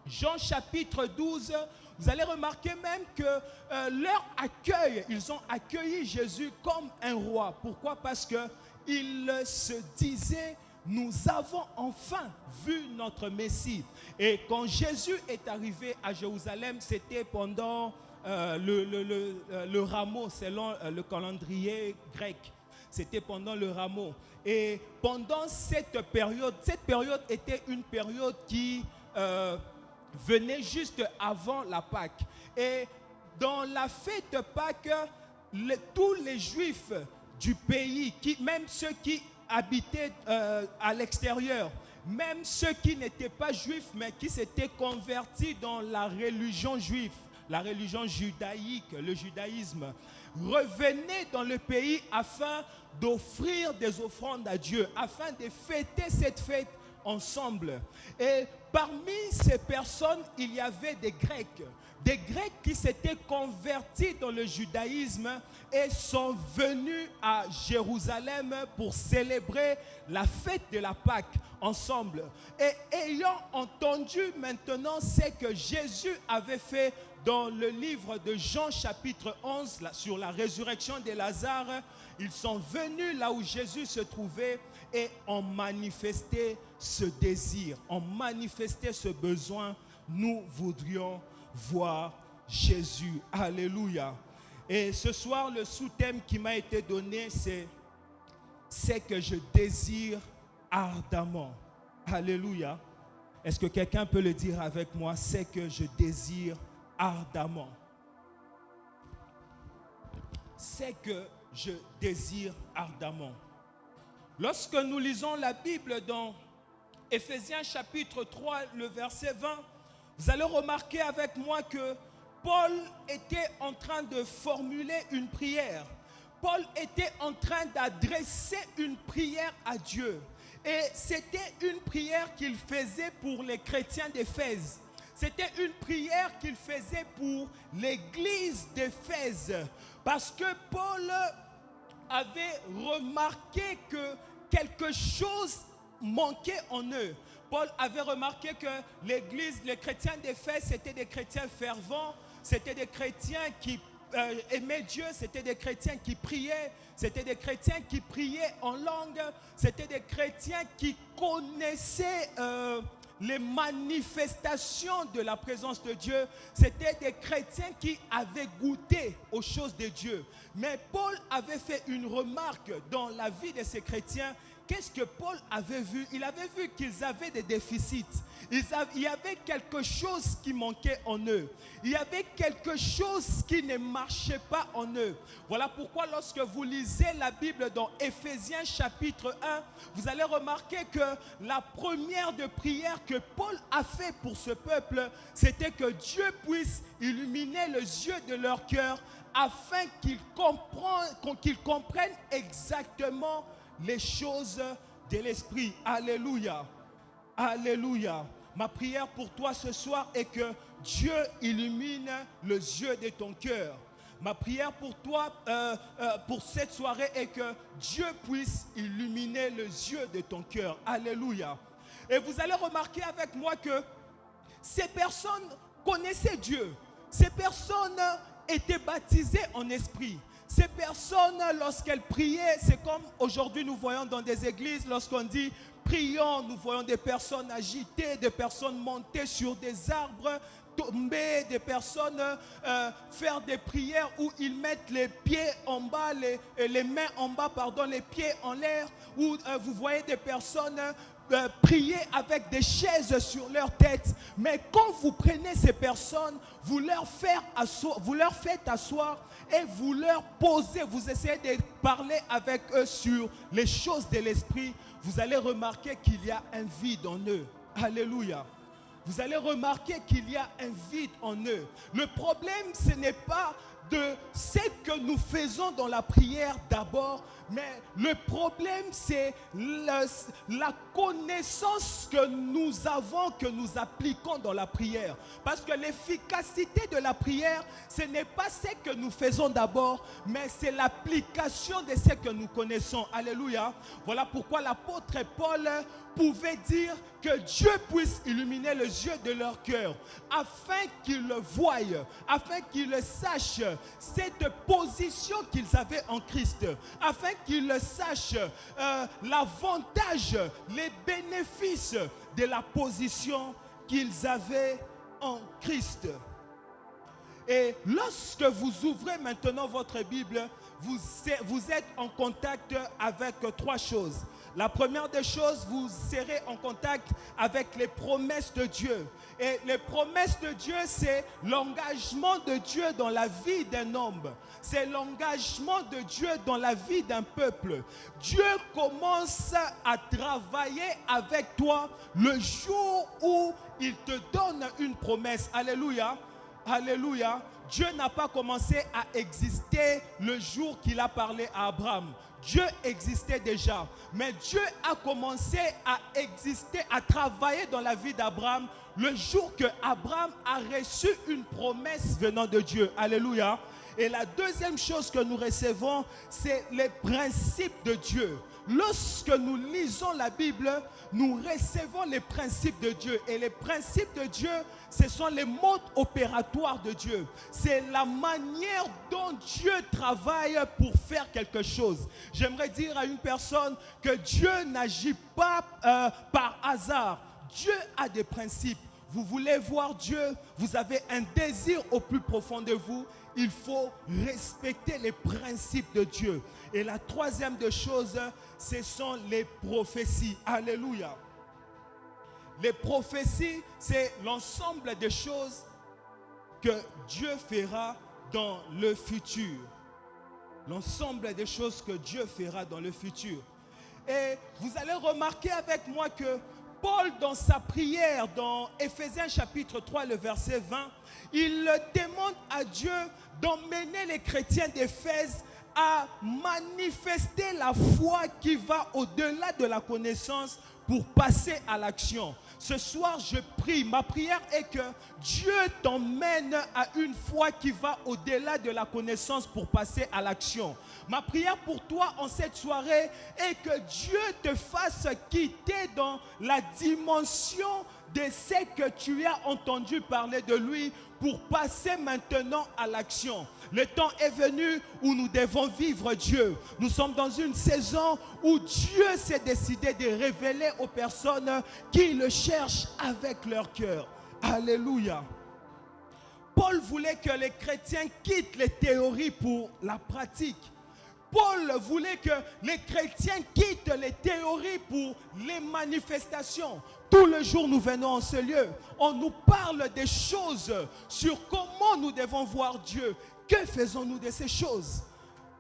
Jean chapitre 12, vous allez remarquer même que leur accueil, ils ont accueilli Jésus comme un roi. Pourquoi? Parce qu'ils se disaient: nous avons enfin vu notre Messie. Et quand Jésus est arrivé à Jérusalem, c'était pendant le rameau, selon le calendrier grec. C'était pendant le rameau. Et pendant cette période était une période qui venait juste avant la Pâque. Et dans la fête Pâque, tous les Juifs du pays, même ceux qui habitaient à l'extérieur, même ceux qui n'étaient pas juifs mais qui s'étaient convertis dans la religion juive, la religion judaïque, le judaïsme, revenaient dans le pays afin d'offrir des offrandes à Dieu, afin de fêter cette fête ensemble. Et parmi ces personnes, il y avait des Grecs qui s'étaient convertis dans le judaïsme et sont venus à Jérusalem pour célébrer la fête de la Pâque ensemble. Et ayant entendu maintenant ce que Jésus avait fait dans le livre de Jean chapitre 11 sur la résurrection de Lazare, ils sont venus là où Jésus se trouvait et ont manifesté ce désir, ont manifesté ce besoin. Nous voudrions voir Jésus. Alléluia. Et ce soir, le sous-thème qui m'a été donné, c'est que je désire ardemment. Alléluia. Est-ce que quelqu'un peut le dire avec moi? C'est que je désire ardemment. C'est que je désire ardemment. Lorsque nous lisons la Bible dans Éphésiens chapitre 3, le verset 20, vous allez remarquer avec moi que Paul était en train de formuler une prière. Paul était en train d'adresser une prière à Dieu. Et c'était une prière qu'il faisait pour les chrétiens d'Éphèse. C'était une prière qu'il faisait pour l'église d'Éphèse. Parce que Paul avait remarqué que quelque chose manquait en eux. Paul avait remarqué que l'église, les chrétiens d'Éphèse, c'était des chrétiens fervents, c'était des chrétiens qui aimaient Dieu, c'était des chrétiens qui priaient, c'était des chrétiens qui priaient en langue, c'était des chrétiens qui connaissaient les manifestations de la présence de Dieu. C'était des chrétiens qui avaient goûté aux choses de Dieu. Mais Paul avait fait une remarque dans la vie de ces chrétiens. Qu'est-ce que Paul avait vu? Il avait vu qu'ils avaient des déficits. Il y avait quelque chose qui manquait en eux. Il y avait quelque chose qui ne marchait pas en eux. Voilà pourquoi lorsque vous lisez la Bible dans Éphésiens chapitre 1, vous allez remarquer que la première de prière que Paul a fait pour ce peuple, c'était que Dieu puisse illuminer les yeux de leur cœur afin qu'ils comprennent exactement les choses de l'esprit. Alléluia. Alléluia. Ma prière pour toi ce soir est que Dieu illumine les yeux de ton cœur. Ma prière pour toi, pour cette soirée, est que Dieu puisse illuminer les yeux de ton cœur. Alléluia. Et vous allez remarquer avec moi que ces personnes connaissaient Dieu. Ces personnes étaient baptisées en esprit. Ces personnes, lorsqu'elles priaient, c'est comme aujourd'hui nous voyons dans des églises, lorsqu'on dit prions, nous voyons des personnes agitées, des personnes montées sur des arbres, tomber, des personnes faire des prières où ils mettent les pieds en bas, les mains en bas, pardon, les pieds en l'air, où vous voyez des personnes prier avec des chaises sur leur tête. Mais quand vous prenez ces personnes, vous leur faites asseoir et vous leur posez, vous essayez de parler avec eux sur les choses de l'esprit, vous allez remarquer qu'il y a un vide en eux. Alléluia. Vous allez remarquer qu'il y a un vide en eux. Le problème, ce n'est pas de ce que nous faisons dans la prière d'abord, mais le problème c'est la connaissance que nous avons, que nous appliquons dans la prière. Parce que l'efficacité de la prière, ce n'est pas ce que nous faisons d'abord, mais c'est l'application de ce que nous connaissons. Alléluia. Voilà pourquoi l'apôtre Paul pouvait dire que Dieu puisse illuminer les yeux de leur cœur, afin qu'ils le voient, afin qu'ils le sachent, cette position qu'ils avaient en Christ, afin qu'ils le sachent, l'avantage, les bénéfices de la position qu'ils avaient en Christ. Et lorsque vous ouvrez maintenant votre Bible, vous êtes en contact avec trois choses. La première des choses, vous serez en contact avec les promesses de Dieu. Et les promesses de Dieu, c'est l'engagement de Dieu dans la vie d'un homme. C'est l'engagement de Dieu dans la vie d'un peuple. Dieu commence à travailler avec toi le jour où il te donne une promesse. Alléluia. Alléluia. Dieu n'a pas commencé à exister le jour qu'il a parlé à Abraham. Dieu existait déjà. Mais Dieu a commencé à exister, à travailler dans la vie d'Abraham le jour que Abraham a reçu une promesse venant de Dieu. Alléluia. Et la deuxième chose que nous recevons, c'est les principes de Dieu. Lorsque nous lisons la Bible, nous recevons les principes de Dieu. Et les principes de Dieu, ce sont les modes opératoires de Dieu. C'est la manière dont Dieu travaille pour faire quelque chose. J'aimerais dire à une personne que Dieu n'agit pas par hasard. Dieu a des principes. Vous voulez voir Dieu, vous avez un désir au plus profond de vous. Il faut respecter les principes de Dieu. Et la troisième des choses, ce sont les prophéties. Alléluia. Les prophéties, c'est l'ensemble des choses que Dieu fera dans le futur. L'ensemble des choses que Dieu fera dans le futur. Et vous allez remarquer avec moi que Paul, dans sa prière, dans Éphésiens chapitre 3, le verset 20, il demande à Dieu d'emmener les chrétiens d'Éphèse à manifester la foi qui va au-delà de la connaissance pour passer à l'action. Ce soir, je prie, ma prière est que Dieu t'emmène à une foi qui va au-delà de la connaissance pour passer à l'action. Ma prière pour toi en cette soirée est que Dieu te fasse quitter dans la dimension de ce que tu as entendu parler de lui pour passer maintenant à l'action. Le temps est venu où nous devons vivre Dieu. Nous sommes dans une saison où Dieu s'est décidé de révéler aux personnes qui le cherchent avec leur cœur. Alléluia. Paul voulait que les chrétiens quittent les théories pour la pratique. Paul voulait que les chrétiens quittent les théories pour les manifestations. Tous les jours, nous venons en ce lieu. On nous parle des choses sur comment nous devons voir Dieu. Que faisons-nous de ces choses?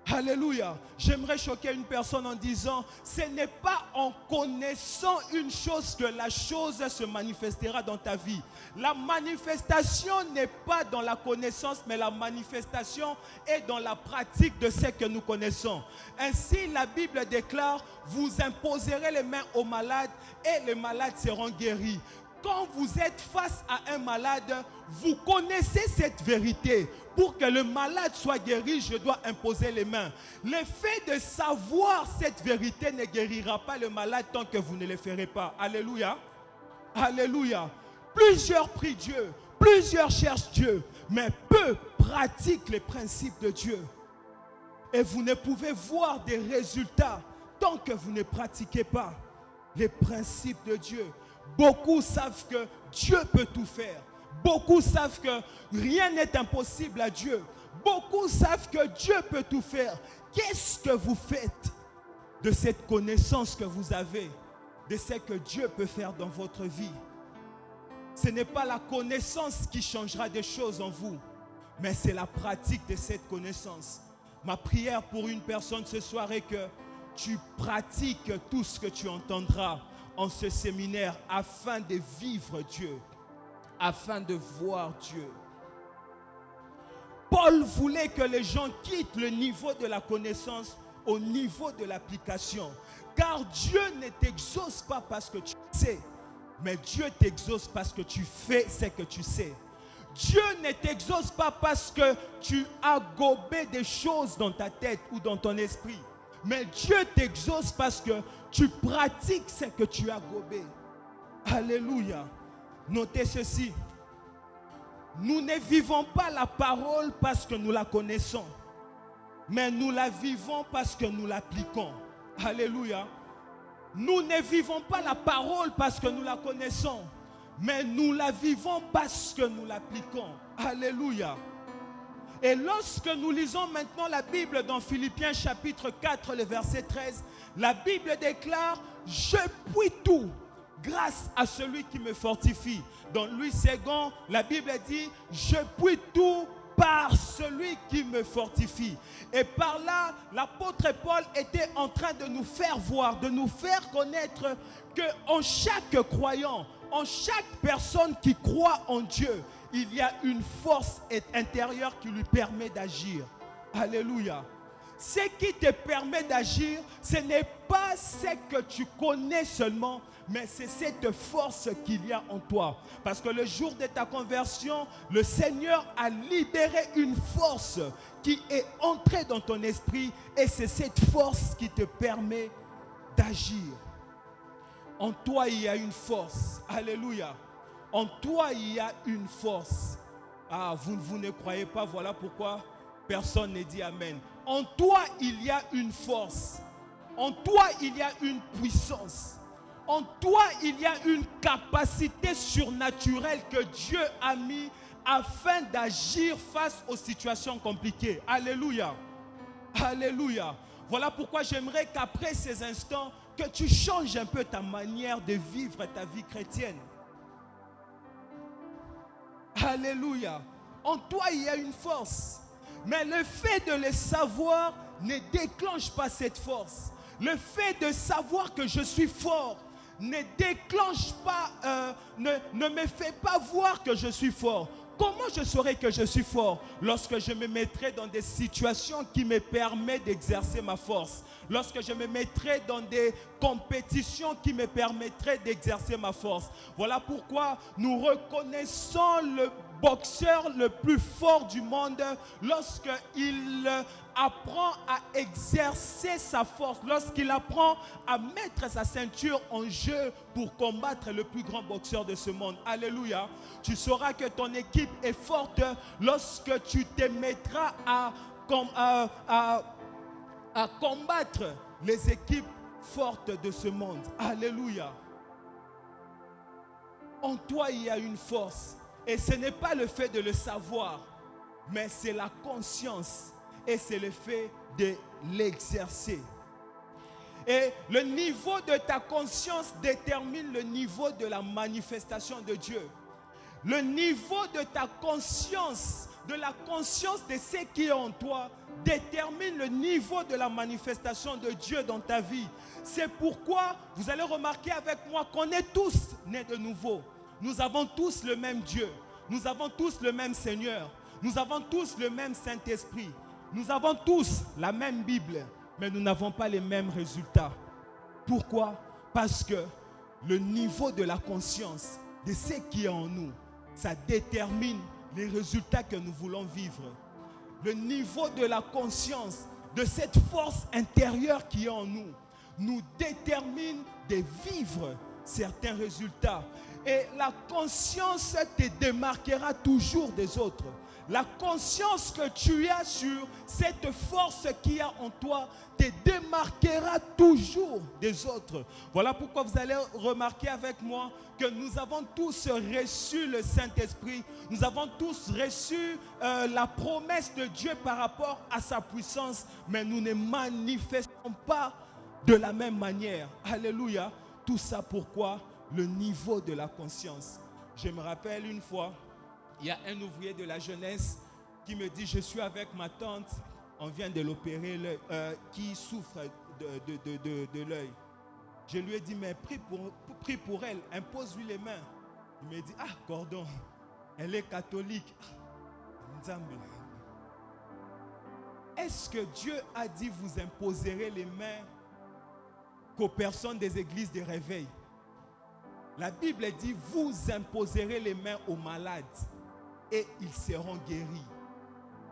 Alléluia. J'aimerais choquer une personne en disant, ce n'est pas en connaissant une chose que la chose se manifestera dans ta vie. La manifestation n'est pas dans la connaissance, mais la manifestation est dans la pratique de ce que nous connaissons. Ainsi, la Bible déclare, vous imposerez les mains aux malades et les malades seront guéris. Quand vous êtes face à un malade, vous connaissez cette vérité. Pour que le malade soit guéri, je dois imposer les mains. Le fait de savoir cette vérité ne guérira pas le malade tant que vous ne le ferez pas. Alléluia. Alléluia. Plusieurs prient Dieu, plusieurs cherchent Dieu, mais peu pratiquent les principes de Dieu. Et vous ne pouvez voir des résultats tant que vous ne pratiquez pas les principes de Dieu. Beaucoup savent que Dieu peut tout faire. Beaucoup savent que rien n'est impossible à Dieu. Beaucoup savent que Dieu peut tout faire. Qu'est-ce que vous faites de cette connaissance que vous avez, de ce que Dieu peut faire dans votre vie? Ce n'est pas la connaissance qui changera des choses en vous, mais c'est la pratique de cette connaissance. Ma prière pour une personne ce soir est que tu pratiques tout ce que tu entendras en ce séminaire afin de vivre Dieu, afin de voir Dieu. Paul voulait que les gens quittent le niveau de la connaissance au niveau de l'application. Car Dieu ne t'exauce pas parce que tu sais, mais Dieu t'exauce parce que tu fais ce que tu sais. Dieu ne t'exauce pas parce que tu as gobé des choses dans ta tête ou dans ton esprit. Mais Dieu t'exauce parce que tu pratiques ce que tu as gobé. Alléluia. Notez ceci. Nous ne vivons pas la parole parce que nous la connaissons, mais nous la vivons parce que nous l'appliquons. Alléluia. Nous ne vivons pas la parole parce que nous la connaissons, mais nous la vivons parce que nous l'appliquons. Alléluia. Et lorsque nous lisons maintenant la Bible dans Philippiens chapitre 4, le verset 13, la Bible déclare « Je puis tout grâce à celui qui me fortifie ». Dans Louis II, la Bible dit « Je puis tout par celui qui me fortifie ». Et par là, l'apôtre Paul était en train de nous faire voir, de nous faire connaître qu'en chaque croyant, en chaque personne qui croit en Dieu, il y a une force intérieure qui lui permet d'agir. Alléluia. Ce qui te permet d'agir, ce n'est pas ce que tu connais seulement, mais c'est cette force qu'il y a en toi. Parce que le jour de ta conversion, le Seigneur a libéré une force qui est entrée dans ton esprit et c'est cette force qui te permet d'agir. En toi, il y a une force. Alléluia. En toi, il y a une force. Ah, vous ne croyez pas, voilà pourquoi personne ne dit Amen. En toi, il y a une force. En toi, il y a une puissance. En toi, il y a une capacité surnaturelle que Dieu a mis afin d'agir face aux situations compliquées. Alléluia. Alléluia. Voilà pourquoi j'aimerais qu'après ces instants, que tu changes un peu ta manière de vivre ta vie chrétienne. Alléluia. En toi, il y a une force. Mais le fait de le savoir ne déclenche pas cette force. Le fait de savoir que je suis fort ne déclenche pas, ne me fait pas voir que je suis fort. Comment je saurai que je suis fort? Lorsque je me mettrai dans des situations qui me permettent d'exercer ma force. Lorsque je me mettrai dans des compétitions qui me permettraient d'exercer ma force. Voilà pourquoi nous reconnaissons le boxeur le plus fort du monde lorsqu'il apprend à exercer sa force, lorsqu'il apprend à mettre sa ceinture en jeu pour combattre le plus grand boxeur de ce monde. Alléluia. Tu sauras que ton équipe est forte lorsque tu te mettras à combattre les équipes fortes de ce monde. Alléluia. En toi, il y a une force. Et ce n'est pas le fait de le savoir, mais c'est la conscience et c'est le fait de l'exercer. Et le niveau de ta conscience détermine le niveau de la manifestation de Dieu. Le niveau de ta conscience, de la conscience de ce qui est en toi, détermine le niveau de la manifestation de Dieu dans ta vie. C'est pourquoi vous allez remarquer avec moi qu'on est tous nés de nouveau. Nous avons tous le même Dieu. Nous avons tous le même Seigneur. Nous avons tous le même Saint-Esprit. Nous avons tous la même Bible, mais nous n'avons pas les mêmes résultats. Pourquoi? Parce que le niveau de la conscience de ce qui est en nous, ça détermine les résultats que nous voulons vivre. Le niveau de la conscience de cette force intérieure qui est en nous, nous détermine de vivre certains résultats. Et la conscience te démarquera toujours des autres. La conscience que tu as sur cette force qu'il y a en toi te démarquera toujours des autres. Voilà pourquoi vous allez remarquer avec moi que nous avons tous reçu le Saint-Esprit. Nous avons tous reçu la promesse de Dieu par rapport à sa puissance. Mais nous ne manifestons pas de la même manière. Alléluia. Tout ça pourquoi? Le niveau de la conscience. Je me rappelle une fois, il y a un ouvrier de la jeunesse qui me dit, je suis avec ma tante, on vient de l'opérer, qui souffre de l'œil. Je lui ai dit, mais prie pour elle, impose-lui les mains. Il me dit, ah, Gordon, elle est catholique. Est-ce que Dieu a dit vous imposerez les mains qu'aux personnes des églises de réveil? La Bible dit vous imposerez les mains aux malades et ils seront guéris.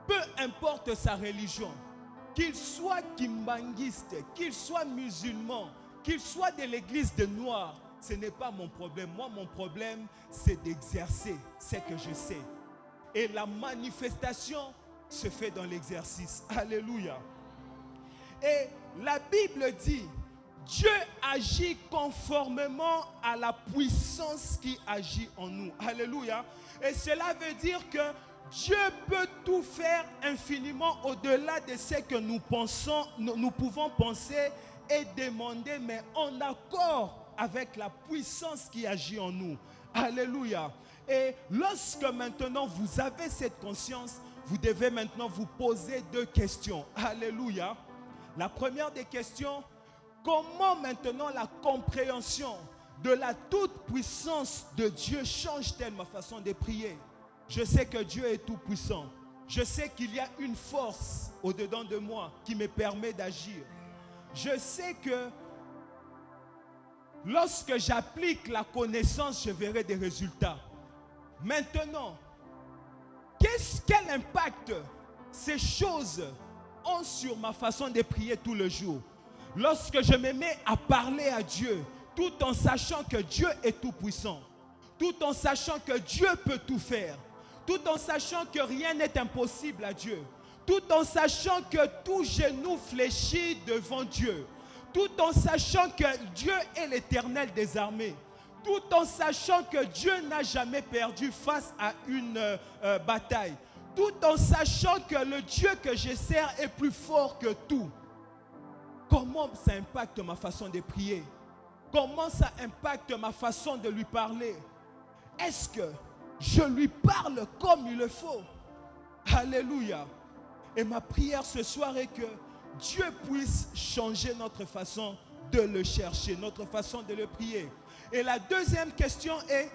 Peu importe sa religion, qu'il soit kimbanguiste, qu'il soit musulman, qu'il soit de l'église de Noir, ce n'est pas mon problème. Moi, mon problème, c'est d'exercer ce que je sais. Et la manifestation se fait dans l'exercice. Alléluia. Et la Bible dit, Dieu agit conformément à la puissance qui agit en nous. Alléluia. Et cela veut dire que Dieu peut tout faire infiniment au-delà de ce que nous pensons, nous pouvons penser et demander, mais en accord avec la puissance qui agit en nous. Alléluia. Et lorsque maintenant vous avez cette conscience, vous devez maintenant vous poser deux questions. Alléluia. La première des questions, comment maintenant la compréhension de la toute-puissance de Dieu change-t-elle ma façon de prier? Je sais que Dieu est tout-puissant. Je sais qu'il y a une force au-dedans de moi qui me permet d'agir. Je sais que lorsque j'applique la connaissance, je verrai des résultats. Maintenant, quel impact ces choses ont sur ma façon de prier tout le jour? Lorsque je me mets à parler à Dieu, tout en sachant que Dieu est tout puissant, tout en sachant que Dieu peut tout faire, tout en sachant que rien n'est impossible à Dieu, tout en sachant que tout genou fléchit devant Dieu, tout en sachant que Dieu est l'Éternel des armées, tout en sachant que Dieu n'a jamais perdu face à une bataille, tout en sachant que le Dieu que je sers est plus fort que tout. Comment ça impacte ma façon de prier? Comment ça impacte ma façon de lui parler? Est-ce que je lui parle comme il le faut? Alléluia. Et ma prière ce soir est que Dieu puisse changer notre façon de le chercher, notre façon de le prier. Et la deuxième question est,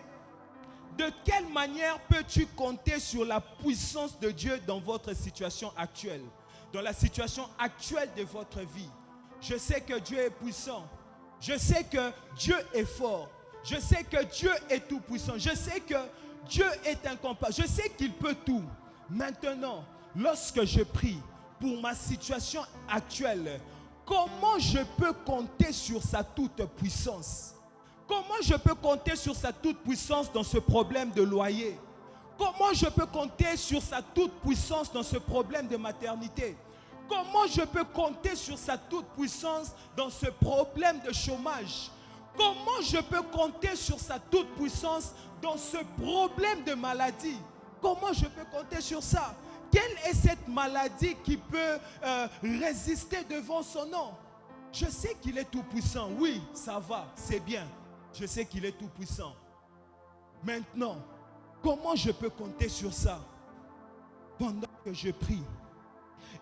de quelle manière peux-tu compter sur la puissance de Dieu dans votre situation actuelle, dans la situation actuelle de votre vie? Je sais que Dieu est puissant. Je sais que Dieu est fort. Je sais que Dieu est tout puissant. Je sais que Dieu est incomparable. Je sais qu'il peut tout. Maintenant, lorsque je prie pour ma situation actuelle, comment je peux compter sur sa toute puissance? Comment je peux compter sur sa toute puissance dans ce problème de loyer? Comment je peux compter sur sa toute puissance dans ce problème de maternité? Comment je peux compter sur sa toute puissance dans ce problème de chômage? Comment je peux compter sur sa toute puissance dans ce problème de maladie? Comment je peux compter sur ça? Quelle est cette maladie qui peut résister devant son nom? Je sais qu'il est tout puissant. Oui, ça va, c'est bien. Je sais qu'il est tout puissant. Maintenant, comment je peux compter sur ça pendant que je prie?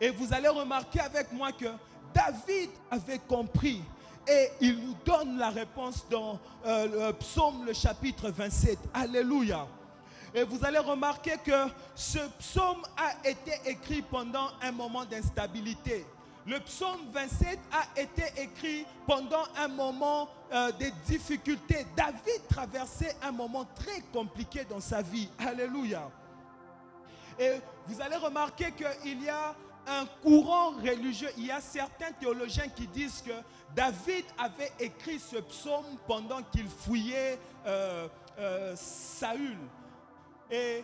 Et vous allez remarquer avec moi que David avait compris et il nous donne la réponse dans le psaume, le chapitre 27. Alléluia. Et vous allez remarquer que ce psaume a été écrit pendant un moment d'instabilité. Le psaume 27 a été écrit pendant un moment de difficulté. David traversait un moment très compliqué dans sa vie. Alléluia. Et vous allez remarquer qu'il y a un courant religieux. Il y a certains théologiens qui disent que David avait écrit ce psaume pendant qu'il fouillait Saül. Et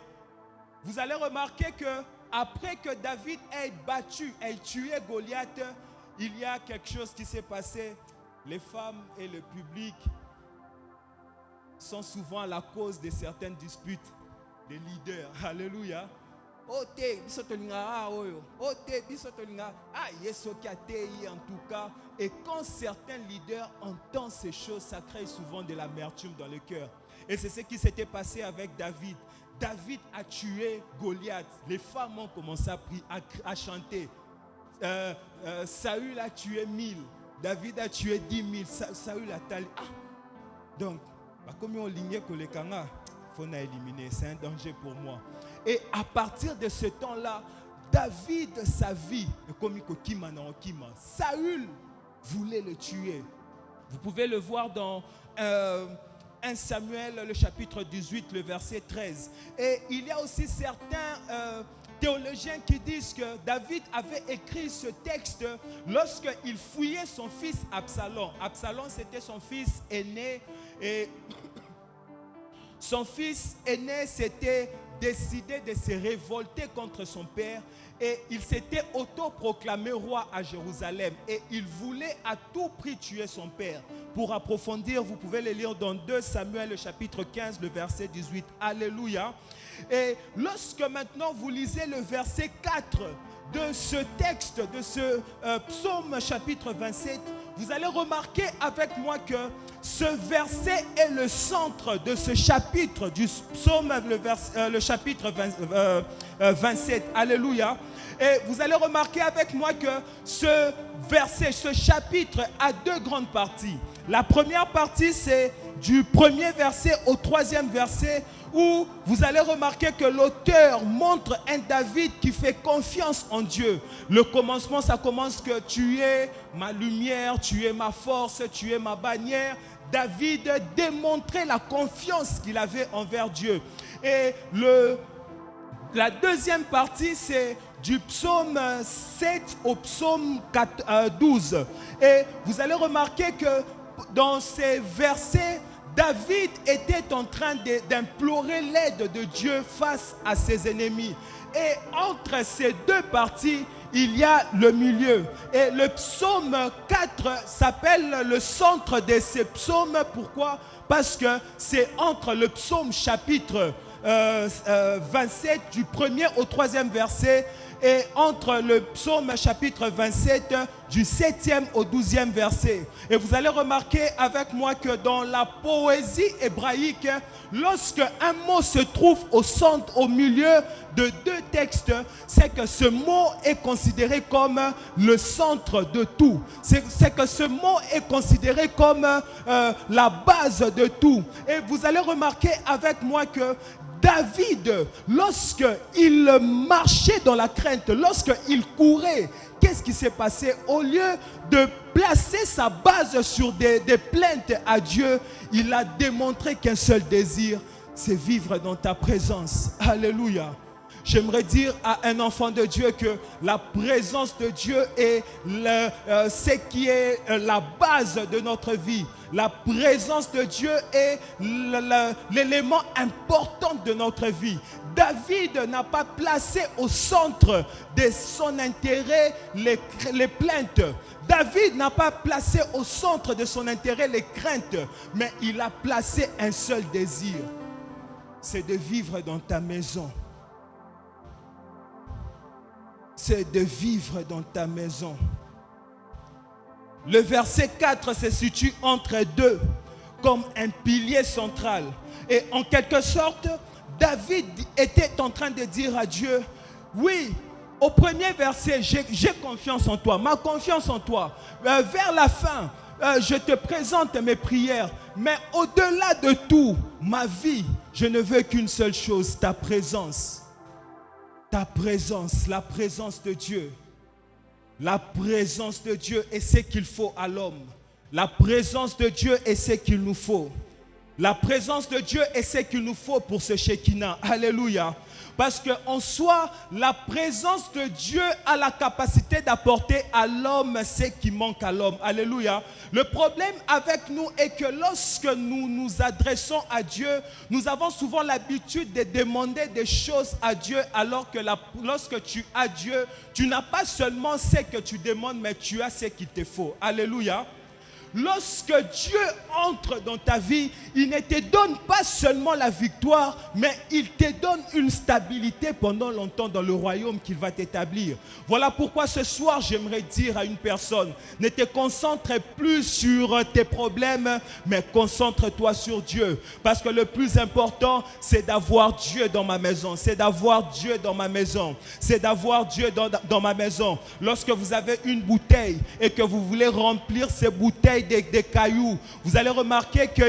vous allez remarquer que après que David ait battu, ait tué Goliath, il y a quelque chose qui s'est passé. Les femmes et le public sont souvent à la cause de certaines disputes des leaders. Alléluia. En tout cas, et quand certains leaders entendent ces choses, ça crée souvent de l'amertume dans le cœur. Et c'est ce qui s'était passé avec David. David a tué Goliath. Les femmes ont commencé à chanter. Saül a tué 1000. David a tué 10 000. Saül a talé. Donc, comme on lignait que les kangas, il faut éliminer. C'est un danger pour moi. Et à partir de ce temps-là, David, sa vie, Saül voulait le tuer. Vous pouvez le voir dans 1 Samuel, le chapitre 18, le verset 13. Et il y a aussi certains théologiens qui disent que David avait écrit ce texte lorsqu'il fouillait son fils Absalom. Absalom, c'était son fils aîné. Et son fils aîné s'était décidé de se révolter contre son père. Et il s'était autoproclamé roi à Jérusalem. Et il voulait à tout prix tuer son père. Pour approfondir, vous pouvez le lire dans 2 Samuel, le chapitre 15, le verset 18. Alléluia. Et lorsque maintenant vous lisez le verset 4 de ce texte, de ce psaume chapitre 27, vous allez remarquer avec moi que ce verset est le centre de ce chapitre du psaume, le chapitre 27. Alléluia. Et vous allez remarquer avec moi que ce verset, ce chapitre a deux grandes parties. La première partie, c'est du premier verset au troisième verset, où vous allez remarquer que l'auteur montre un David qui fait confiance en Dieu. Le commencement, ça commence que tu es ma lumière, tu es ma force, tu es ma bannière. David démontrait la confiance qu'il avait envers Dieu. Et la deuxième partie, c'est du psaume 7 au psaume 12. Et vous allez remarquer que dans ces versets, David était en train d'implorer l'aide de Dieu face à ses ennemis. Et entre ces deux parties, il y a le milieu. Et le psaume 4 s'appelle le centre de ces psaumes. Pourquoi? Parce que c'est entre le psaume chapitre 27 du premier au troisième verset et entre le psaume chapitre 27 du 7e au 12e verset. Et vous allez remarquer avec moi que dans la poésie hébraïque, lorsque un mot se trouve au centre, au milieu de deux textes, c'est que ce mot est considéré comme le centre de tout. C'est que ce mot est considéré comme la base de tout. Et vous allez remarquer avec moi que David, lorsqu'il marchait dans la crainte, lorsqu'il courait, qu'est-ce qui s'est passé? Au lieu de placer sa base sur des plaintes à Dieu, il a démontré qu'un seul désir, c'est vivre dans ta présence. Alléluia. J'aimerais dire à un enfant de Dieu que la présence de Dieu est ce qui est la base de notre vie. La présence de Dieu est l'élément important de notre vie. David n'a pas placé au centre de son intérêt les plaintes. David n'a pas placé au centre de son intérêt les craintes, mais il a placé un seul désir, c'est de vivre dans ta maison. C'est de vivre dans ta maison. Le verset 4 se situe entre deux, comme un pilier central. Et en quelque sorte, David était en train de dire à Dieu, oui, au premier verset, j'ai confiance en toi, ma confiance en toi. Vers la fin, je te présente mes prières. Mais au-delà de tout, ma vie, je ne veux qu'une seule chose, ta présence. Ta présence, la présence de Dieu. La présence de Dieu est ce qu'il faut à l'homme. La présence de Dieu est ce qu'il nous faut. La présence de Dieu est ce qu'il nous faut pour ce Shekinah. Alléluia. Parce qu'en soi, la présence de Dieu a la capacité d'apporter à l'homme ce qui manque à l'homme. Alléluia. Le problème avec nous est que lorsque nous nous adressons à Dieu, nous avons souvent l'habitude de demander des choses à Dieu, alors que lorsque tu as Dieu, tu n'as pas seulement ce que tu demandes, mais tu as ce qu'il te faut. Alléluia. Lorsque Dieu entre dans ta vie, il ne te donne pas seulement la victoire, mais il te donne une stabilité pendant longtemps dans le royaume qu'il va t'établir. Voilà pourquoi ce soir, j'aimerais dire à une personne, ne te concentre plus sur tes problèmes, mais concentre-toi sur Dieu. Parce que le plus important, c'est d'avoir Dieu dans ma maison. C'est d'avoir Dieu dans ma maison. C'est d'avoir Dieu dans ma maison. Lorsque vous avez une bouteille et que vous voulez remplir ces bouteilles bouteille des cailloux, vous allez remarquer que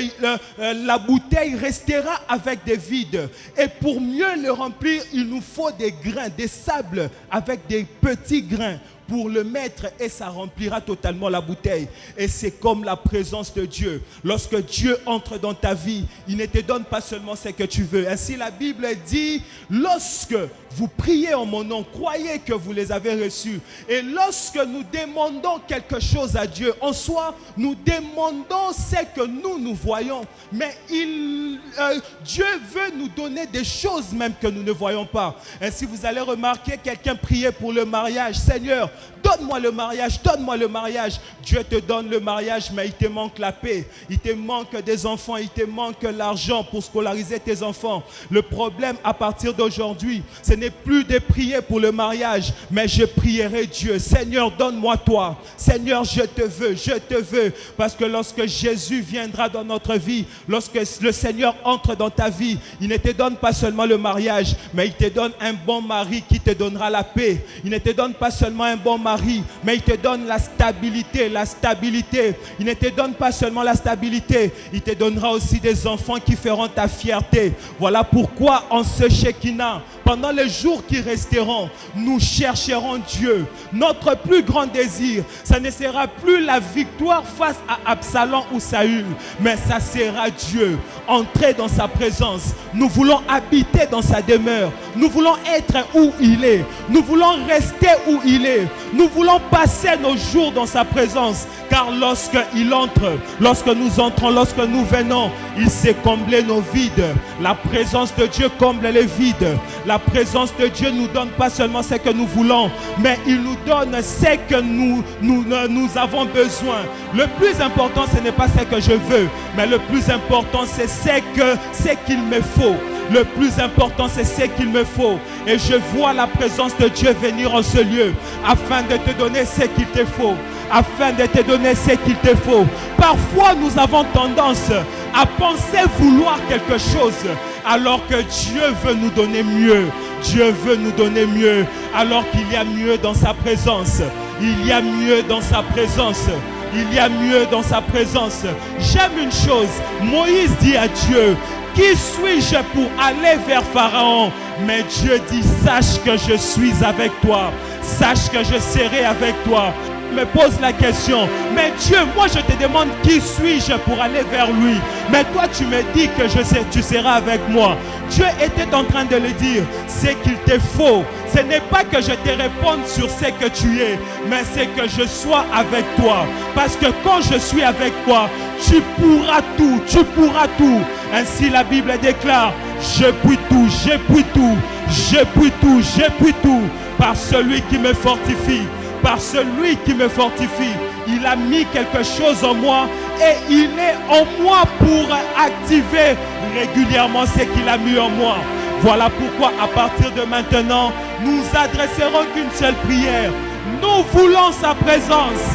la bouteille restera avec des vides. Et pour mieux le remplir, il nous faut des grains, des sables avec des petits grains pour le mettre et ça remplira totalement la bouteille. Et c'est comme la présence de Dieu. Lorsque Dieu entre dans ta vie, il ne te donne pas seulement ce que tu veux. Ainsi la Bible dit, lorsque vous priez en mon nom, croyez que vous les avez reçus. Et lorsque nous demandons quelque chose à Dieu, en soi, nous demandons ce que nous voyons. Mais Dieu veut nous donner des choses même que nous ne voyons pas. Ainsi vous allez remarquer quelqu'un prier pour le mariage. Seigneur, donne-moi le mariage, donne-moi le mariage. Dieu te donne le mariage, mais il te manque la paix. Il te manque des enfants, il te manque l'argent pour scolariser tes enfants. Le problème à partir d'aujourd'hui, ce n'est plus de prier pour le mariage, mais je prierai Dieu. Seigneur, donne-moi toi. Seigneur, je te veux, je te veux. Parce que lorsque Jésus viendra dans notre vie, lorsque le Seigneur entre dans ta vie, il ne te donne pas seulement le mariage, mais il te donne un bon mari qui te donnera la paix. Il ne te donne pas seulement un bon mari, mais il te donne la stabilité, la stabilité. Il ne te donne pas seulement la stabilité, il te donnera aussi des enfants qui feront ta fierté. Voilà pourquoi en ce Shekinah, pendant les jours qui resteront, nous chercherons Dieu. Notre plus grand désir, ça ne sera plus la victoire face à Absalom ou Saül, mais ça sera Dieu. Entrer dans sa présence. Nous voulons habiter dans sa demeure. Nous voulons être où il est. Nous voulons rester où il est. Nous voulons passer nos jours dans sa présence. Car lorsqu'il entre, lorsque nous entrons, lorsque nous venons, il sait combler nos vides. La présence de Dieu comble les vides. La présence de Dieu nous donne pas seulement ce que nous voulons, mais il nous donne ce que nous avons besoin. Le plus important, ce n'est pas ce que je veux, mais le plus important, c'est ce qu'il me faut. Le plus important, c'est ce qu'il me faut. Et je vois la présence de Dieu venir en ce lieu afin de te donner ce qu'il te faut. Afin de te donner ce qu'il te faut. Parfois, nous avons tendance à penser vouloir quelque chose alors que Dieu veut nous donner mieux. Dieu veut nous donner mieux alors qu'il y a mieux dans sa présence. Il y a mieux dans sa présence. Il y a mieux dans sa présence. J'aime une chose. Moïse dit à Dieu, qui suis-je pour aller vers Pharaon? Mais Dieu dit, sache que je suis avec toi. Sache que je serai avec toi. Me pose la question, mais Dieu, moi je te demande qui suis-je pour aller vers lui, mais toi tu me dis que tu seras avec moi. Dieu était en train de le dire, c'est qu'il te faut. Ce n'est pas que je te réponde sur ce que tu es, mais c'est que je sois avec toi. Parce que quand je suis avec toi, tu pourras tout, tu pourras tout. Ainsi la Bible déclare, je puis tout, je puis tout, je puis tout, je puis tout, par celui qui me fortifie. Par celui qui me fortifie, il a mis quelque chose en moi et il est en moi pour activer régulièrement ce qu'il a mis en moi. Voilà pourquoi à partir de maintenant, nous adresserons qu'une seule prière. Nous voulons sa présence.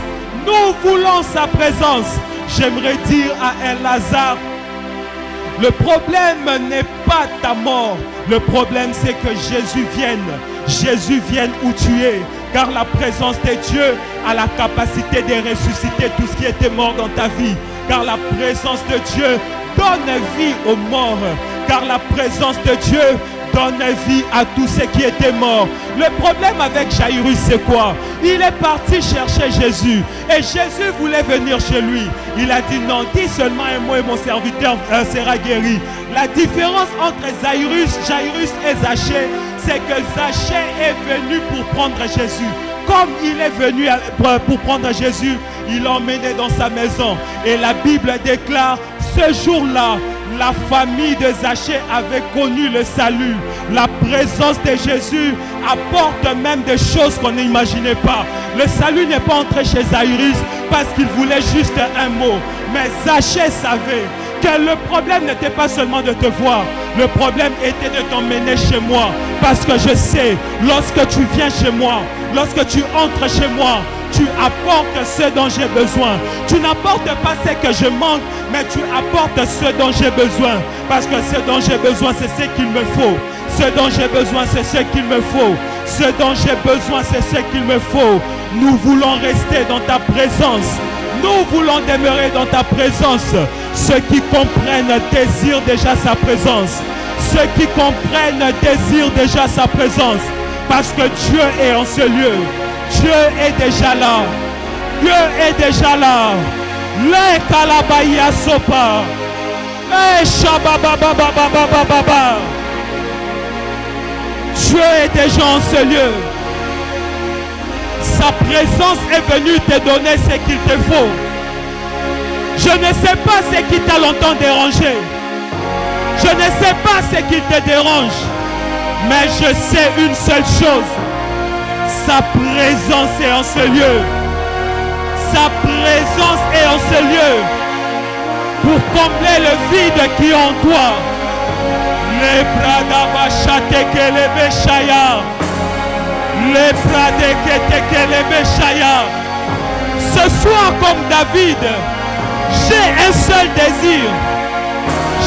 Nous voulons sa présence. J'aimerais dire à un Lazare, le problème n'est pas ta mort. Le problème c'est que Jésus vienne. Jésus vienne où tu es. Car la présence de Dieu a la capacité de ressusciter tout ce qui était mort dans ta vie. Car la présence de Dieu donne vie aux morts. Car la présence de Dieu donne vie à tout ce qui était mort. Le problème avec Jairus, c'est quoi? Il est parti chercher Jésus. Et Jésus voulait venir chez lui. Il a dit non, dis seulement un mot et mon serviteur sera guéri. La différence entre Jairus et Zachée, c'est que Zachée est venu pour prendre Jésus. Comme il est venu pour prendre Jésus, il l'a emmené dans sa maison. Et la Bible déclare, ce jour-là, la famille de Zachée avait connu le salut. La présence de Jésus apporte même des choses qu'on n'imaginait pas. Le salut n'est pas entré chez Jairus parce qu'il voulait juste un mot. Mais Zachée savait que le problème n'était pas seulement de te voir. Le problème était de t'emmener chez moi. Parce que je sais, lorsque tu viens chez moi, lorsque tu entres chez moi, tu apportes ce dont j'ai besoin. Tu n'apportes pas ce que je manque, mais tu apportes ce dont j'ai besoin. Parce que ce dont j'ai besoin, c'est ce qu'il me faut. Ce dont j'ai besoin, c'est ce qu'il me faut. Ce dont j'ai besoin, c'est ce qu'il me faut. Nous voulons rester dans ta présence. Nous voulons demeurer dans ta présence. Ceux qui comprennent désirent déjà sa présence. Ceux qui comprennent désirent déjà sa présence. Parce que Dieu est en ce lieu. Dieu est déjà là. Dieu est déjà là. Le kalabaya sopa. Le shabababababababa. Dieu est déjà en ce lieu. Sa présence est venue te donner ce qu'il te faut. Je ne sais pas ce qui t'a longtemps dérangé. Je ne sais pas ce qui te dérange. Mais je sais une seule chose. Sa présence est en ce lieu. Sa présence est en ce lieu. Pour combler le vide qui est en toi. Les Pradabashatekelebeshaya. Les Pradeketekelebeshaya. Ce soir, comme David, j'ai un seul désir.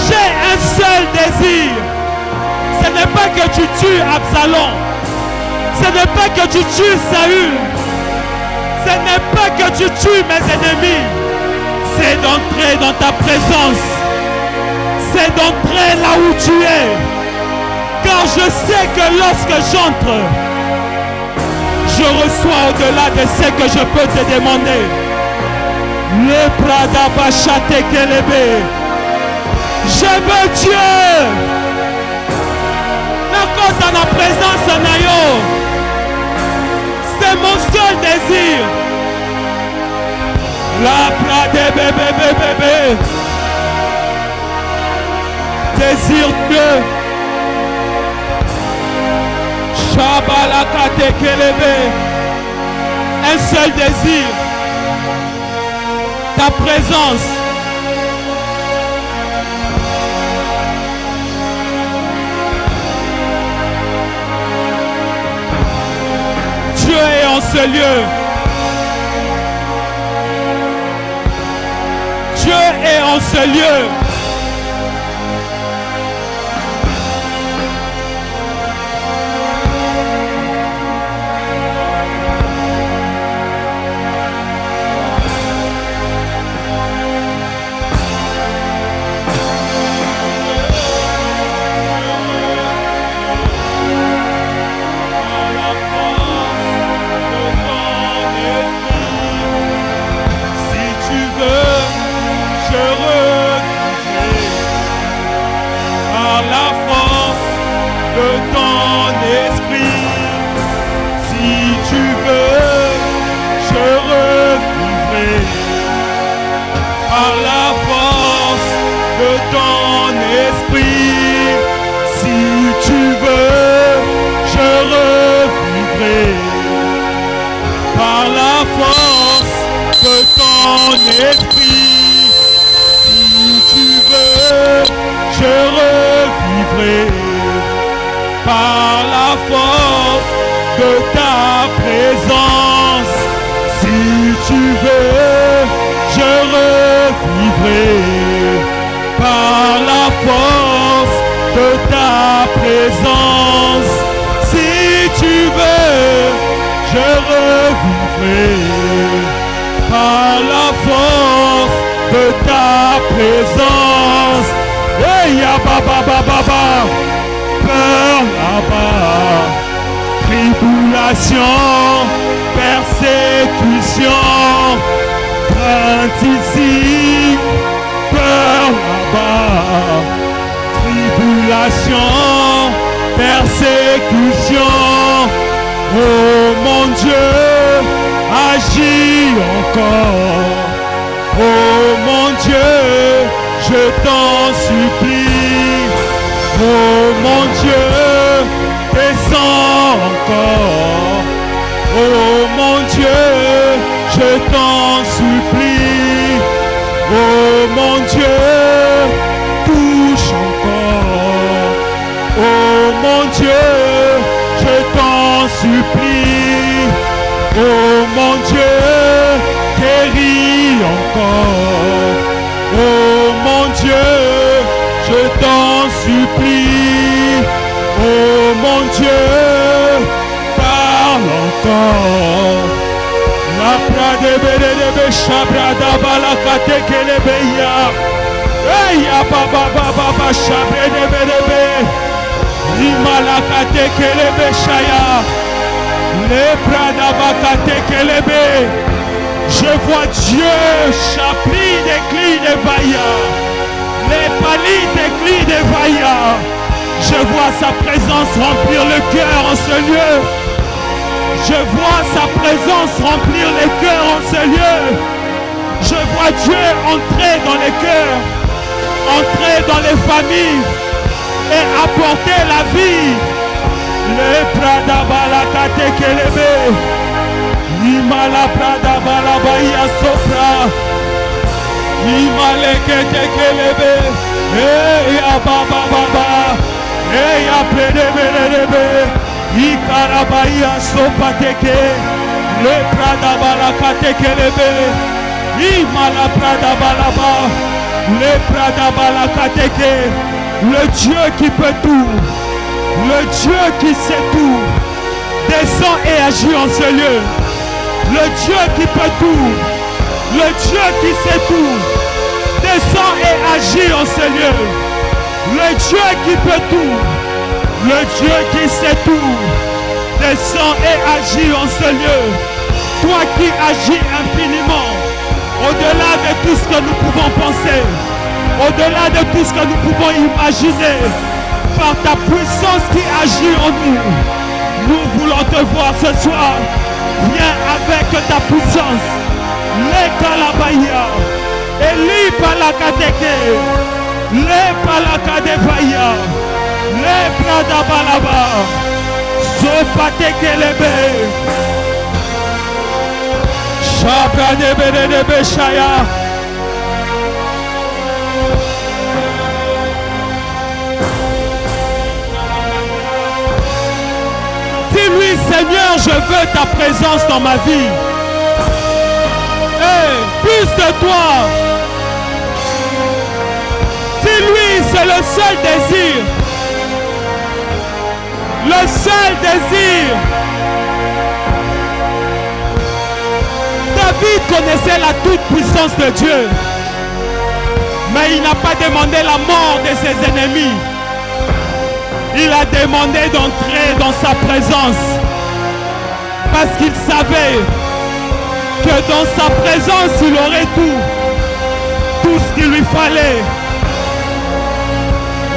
J'ai un seul désir. Ce n'est pas que tu tues Absalom. Ce n'est pas que tu tues Saül. Ce n'est pas que tu tues mes ennemis. C'est d'entrer dans ta présence. C'est d'entrer là où tu es. Car je sais que lorsque j'entre, je reçois au-delà de ce que je peux te demander. Le Pradabashatekelebe. Je veux Dieu. Nakota dans la présence Nayo. C'est mon seul désir. La Pradebebebebebe. Désir Dieu. Shabalakatekelebe. Un seul désir. Ta présence. Dieu est en ce lieu. Dieu est en ce lieu. Shabrada balakate kelebeya. Eya baba baba shabrede berebe. Imalakate kelebe shaya. Le brada bakate kelebe. Je vois Dieu chapli des clis de Vaïa. Les palis des clis de Vaïa. Je vois sa présence remplir le cœur en ce lieu. Je vois sa présence remplir les cœurs en ce lieu. Je vois Dieu entrer dans les cœurs, entrer dans les familles et apporter la vie. Le Prada balakate kelebe. Imala Prada balabaya sopra. Imalekete kelebe. Hey baba baba. Hey apelebe. Ikarabaya sopateke. Le Prada balakate kelebe. Imala Prada balaba. Le Prada balakateke. Le Dieu qui peut tout. Le Dieu qui sait tout. Descend et agit en ce lieu. Le Dieu qui peut tout. Le Dieu qui sait tout. Descend et agit en ce lieu. Le Dieu qui peut tout. Le Dieu qui sait tout. Descend et agit en ce lieu. Toi qui agis infiniment. Au-delà de tout ce que nous pouvons penser. Au-delà de tout ce que nous pouvons imaginer. Par ta puissance qui agit en nous. Nous voulons te voir ce soir. Viens avec ta puissance. Les Kalabaya. Eli Palakateke. Les Palakadevaya. Les Pradabalaba. Sopatekelebe. Shabradebedebe Shaya. Dis-lui, Seigneur, je veux ta présence dans ma vie. Hey, plus de toi. Dis-lui, c'est le seul désir. Le seul désir. David connaissait la toute-puissance de Dieu. Mais il n'a pas demandé la mort de ses ennemis. Il a demandé d'entrer dans sa présence. Parce qu'il savait que dans sa présence, il aurait tout. Tout ce qu'il lui fallait.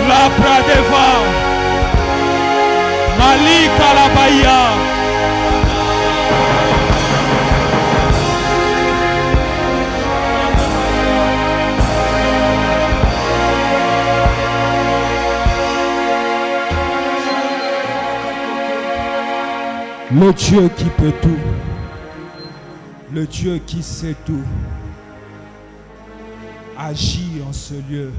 La Pradeva. Malik Alabaya. Le Dieu qui peut tout, le Dieu qui sait tout, agit en ce lieu.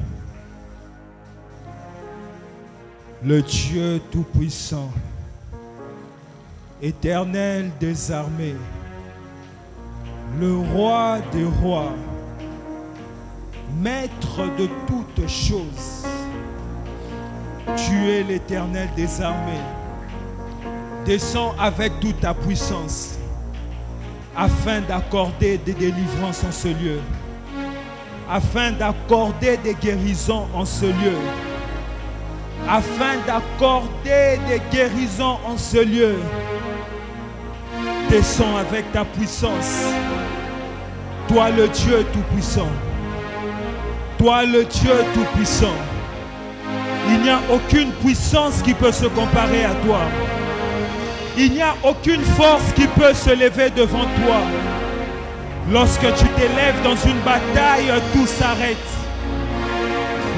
Le Dieu tout-puissant, éternel des armées, le roi des rois, maître de toutes choses. Tu es l'éternel des armées. Descends avec toute ta puissance afin d'accorder des délivrances en ce lieu, afin d'accorder des guérisons en ce lieu, afin d'accorder des guérisons en ce lieu. Descends avec ta puissance, toi le Dieu tout-puissant, toi le Dieu tout-puissant. Il n'y a aucune puissance qui peut se comparer à toi. Il n'y a aucune force qui peut se lever devant toi. Lorsque tu t'élèves dans une bataille, tout s'arrête.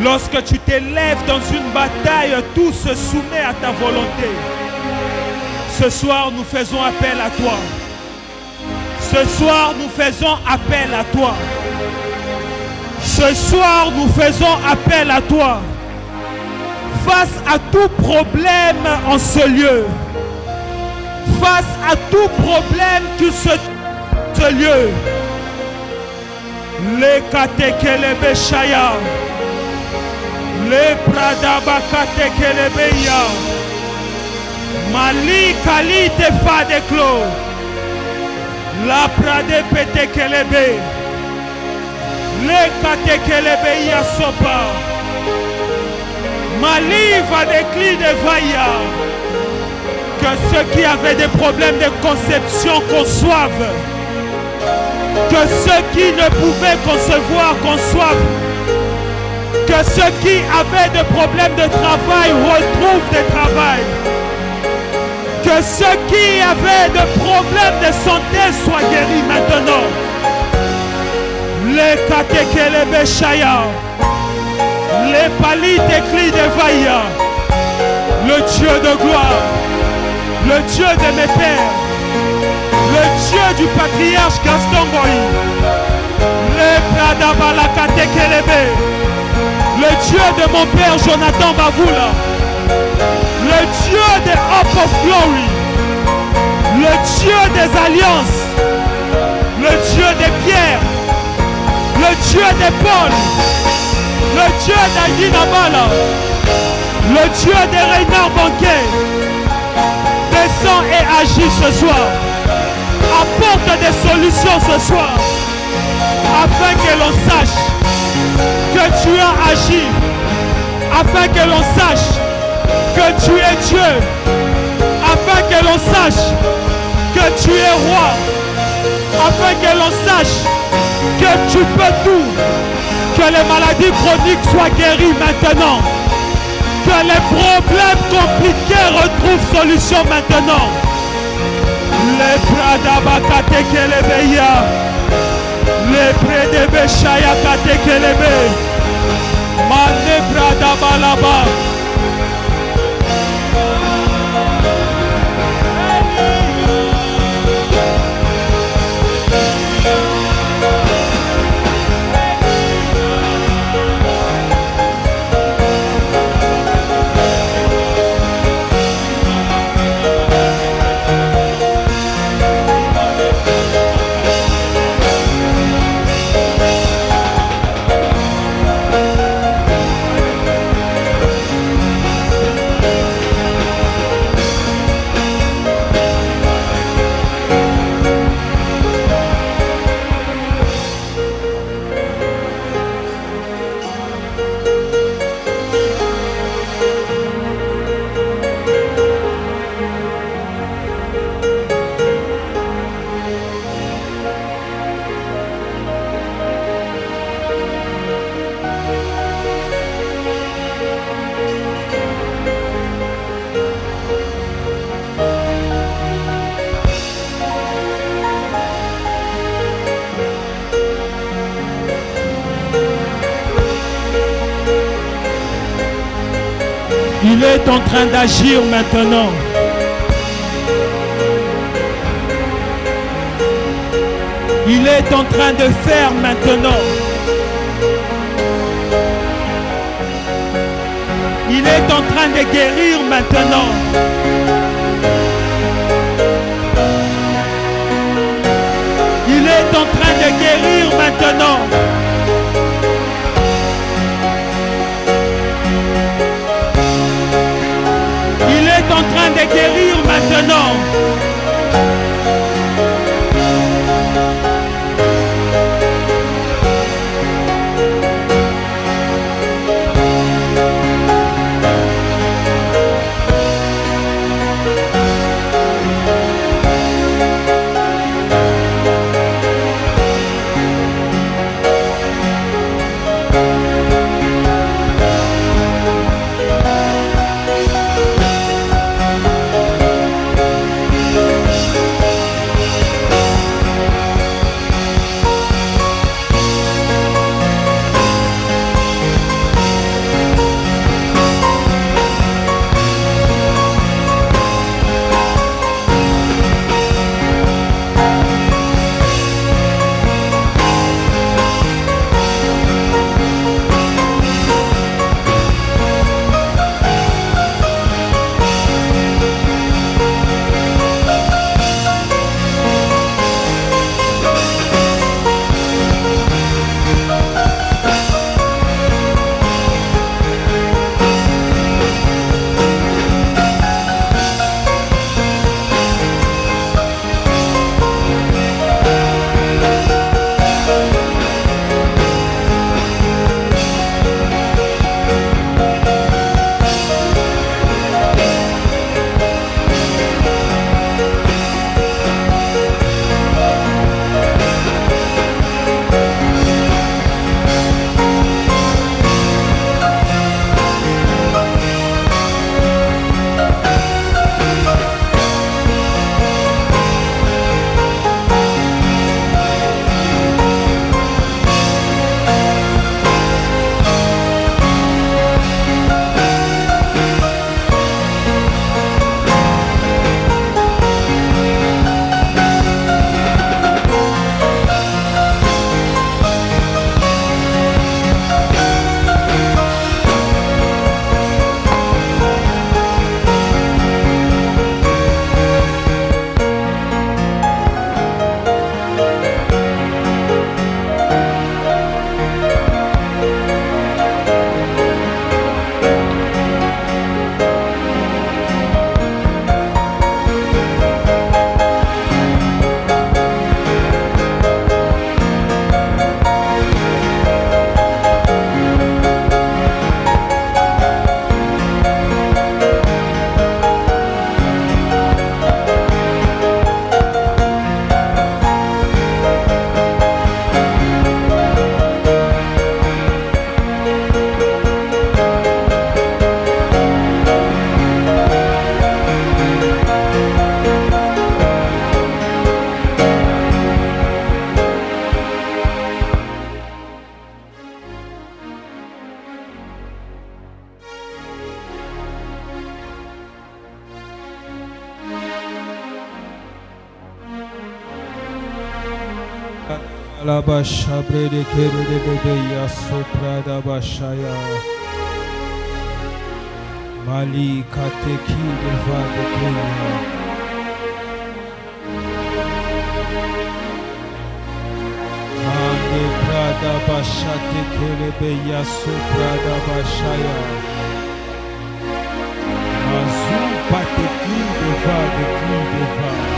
Lorsque tu t'élèves dans une bataille, tout se soumet à ta volonté. Ce soir, nous faisons appel à toi. Ce soir, nous faisons appel à toi. Ce soir, nous faisons appel à toi. Face à tout problème en ce lieu. Face à tout problème qui ce lieu. Les katekelebe shaya. Les pradabakatekelebe ya. Mali kali tefa de clos. La prade petekelebe. Les katekelebe sopa. Maliva décline de vaïa. Que ceux qui avaient des problèmes de conception conçoivent. Que ceux qui ne pouvaient concevoir conçoivent. Que ceux qui avaient des problèmes de travail retrouvent des travail. Que ceux qui avaient des problèmes de santé soient guéris maintenant. Les katekelebe shaya. Les palites écrits de vaïa. Le Dieu de gloire. Le Dieu de mes pères. Le Dieu du patriarche Gaston Goï. Le Pradabalakatekelebe. Le Dieu de mon père Jonathan Bavoula. Le Dieu de Hope of Glory. Le Dieu des alliances. Le Dieu de Pierre. Le Dieu de Paul. Le Dieu d'Aguinabala. Le Dieu de Reynard Banquet. Descends et agis ce soir. Apporte des solutions ce soir. Afin que l'on sache que tu as agi. Afin que l'on sache que tu es Dieu. Afin que l'on sache que tu es roi. Afin que l'on sache que tu peux tout. Que les maladies chroniques soient guéries maintenant. Que les problèmes compliqués retrouvent solution maintenant. Les Pradabakatekelebeya. Les Predebeshaya Katekelebe. Mane Pradabalaba. Il est en train d'agir maintenant. Il est en train de faire maintenant. Il est en train de guérir maintenant. Il est en train de guérir maintenant. Il est en train de guérir maintenant. La bashabre de kere de bebe ya soprada bashaya. Mali kateki de va de kuya. Mande prada bashate kere be ya soprada bashaya. Mazu pateki de va de ki de va.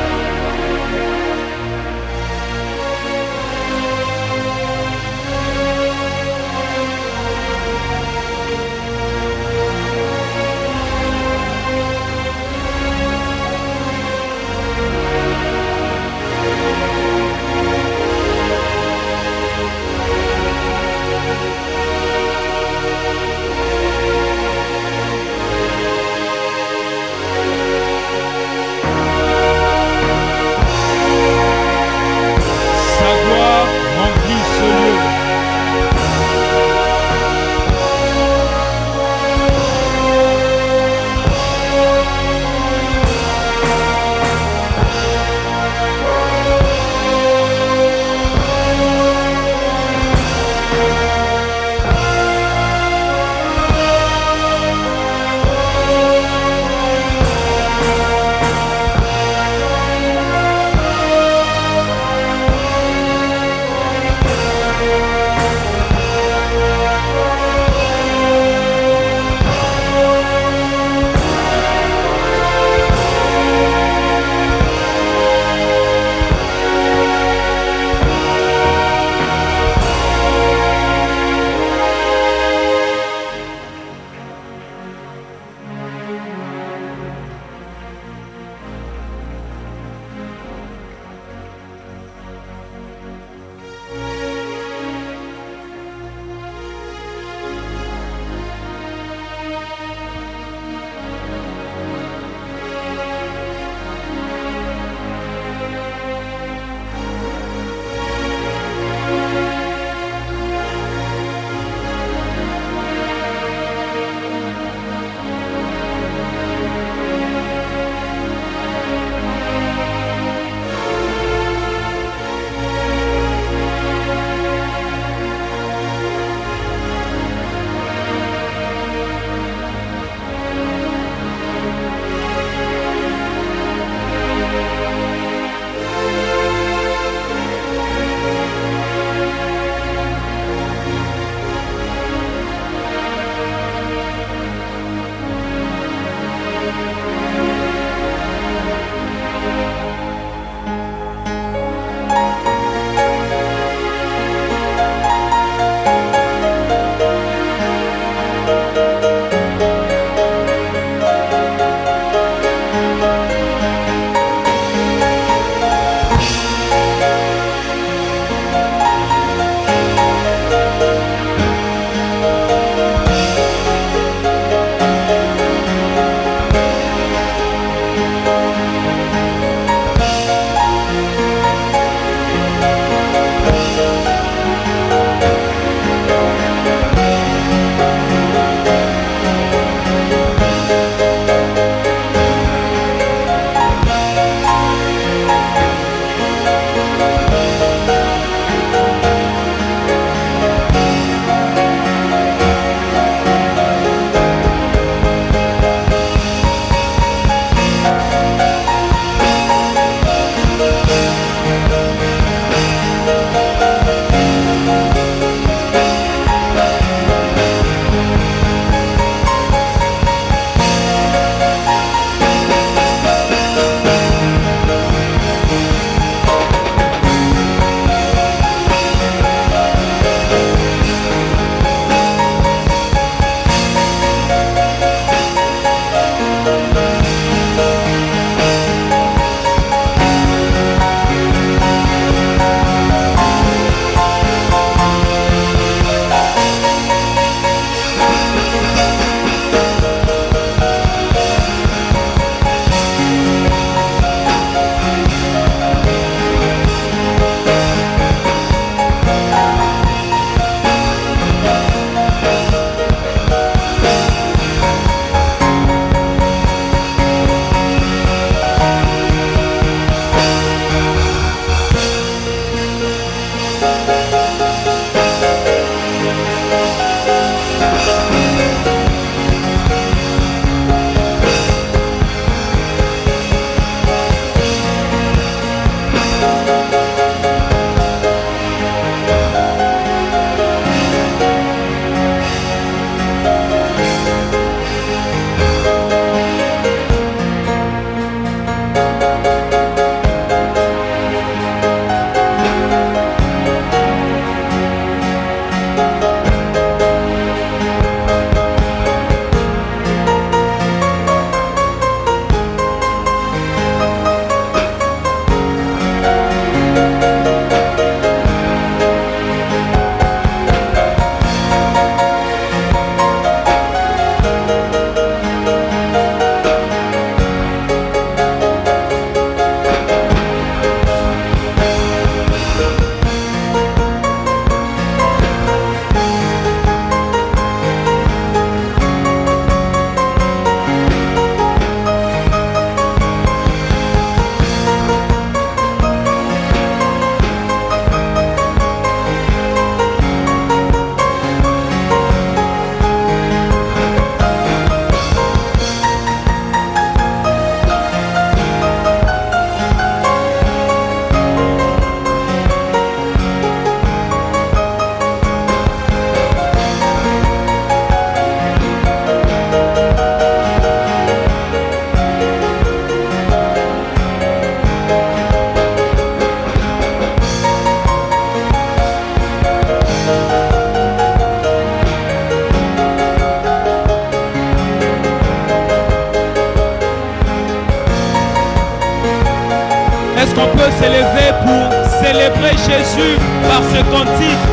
peut s'élever pour célébrer Jésus par ce cantique?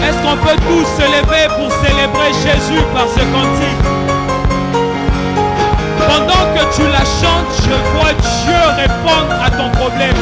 Est-ce qu'on peut tous se lever pour célébrer Jésus par ce cantique? Pendant que tu la chantes, je vois Dieu répondre à ton problème.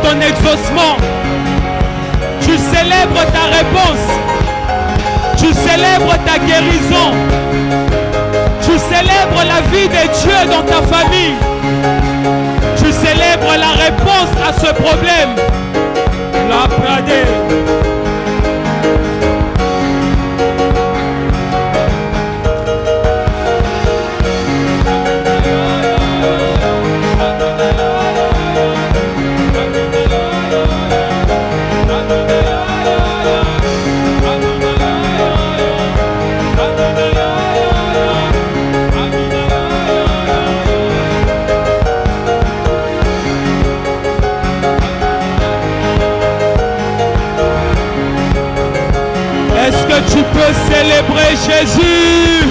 Ton exaucement, tu célèbres ta réponse, tu célèbres ta guérison, tu célèbres la vie de Dieu dans ta famille, tu célèbres la réponse à ce problème. La Pradé. Est-ce que tu peux célébrer Jésus?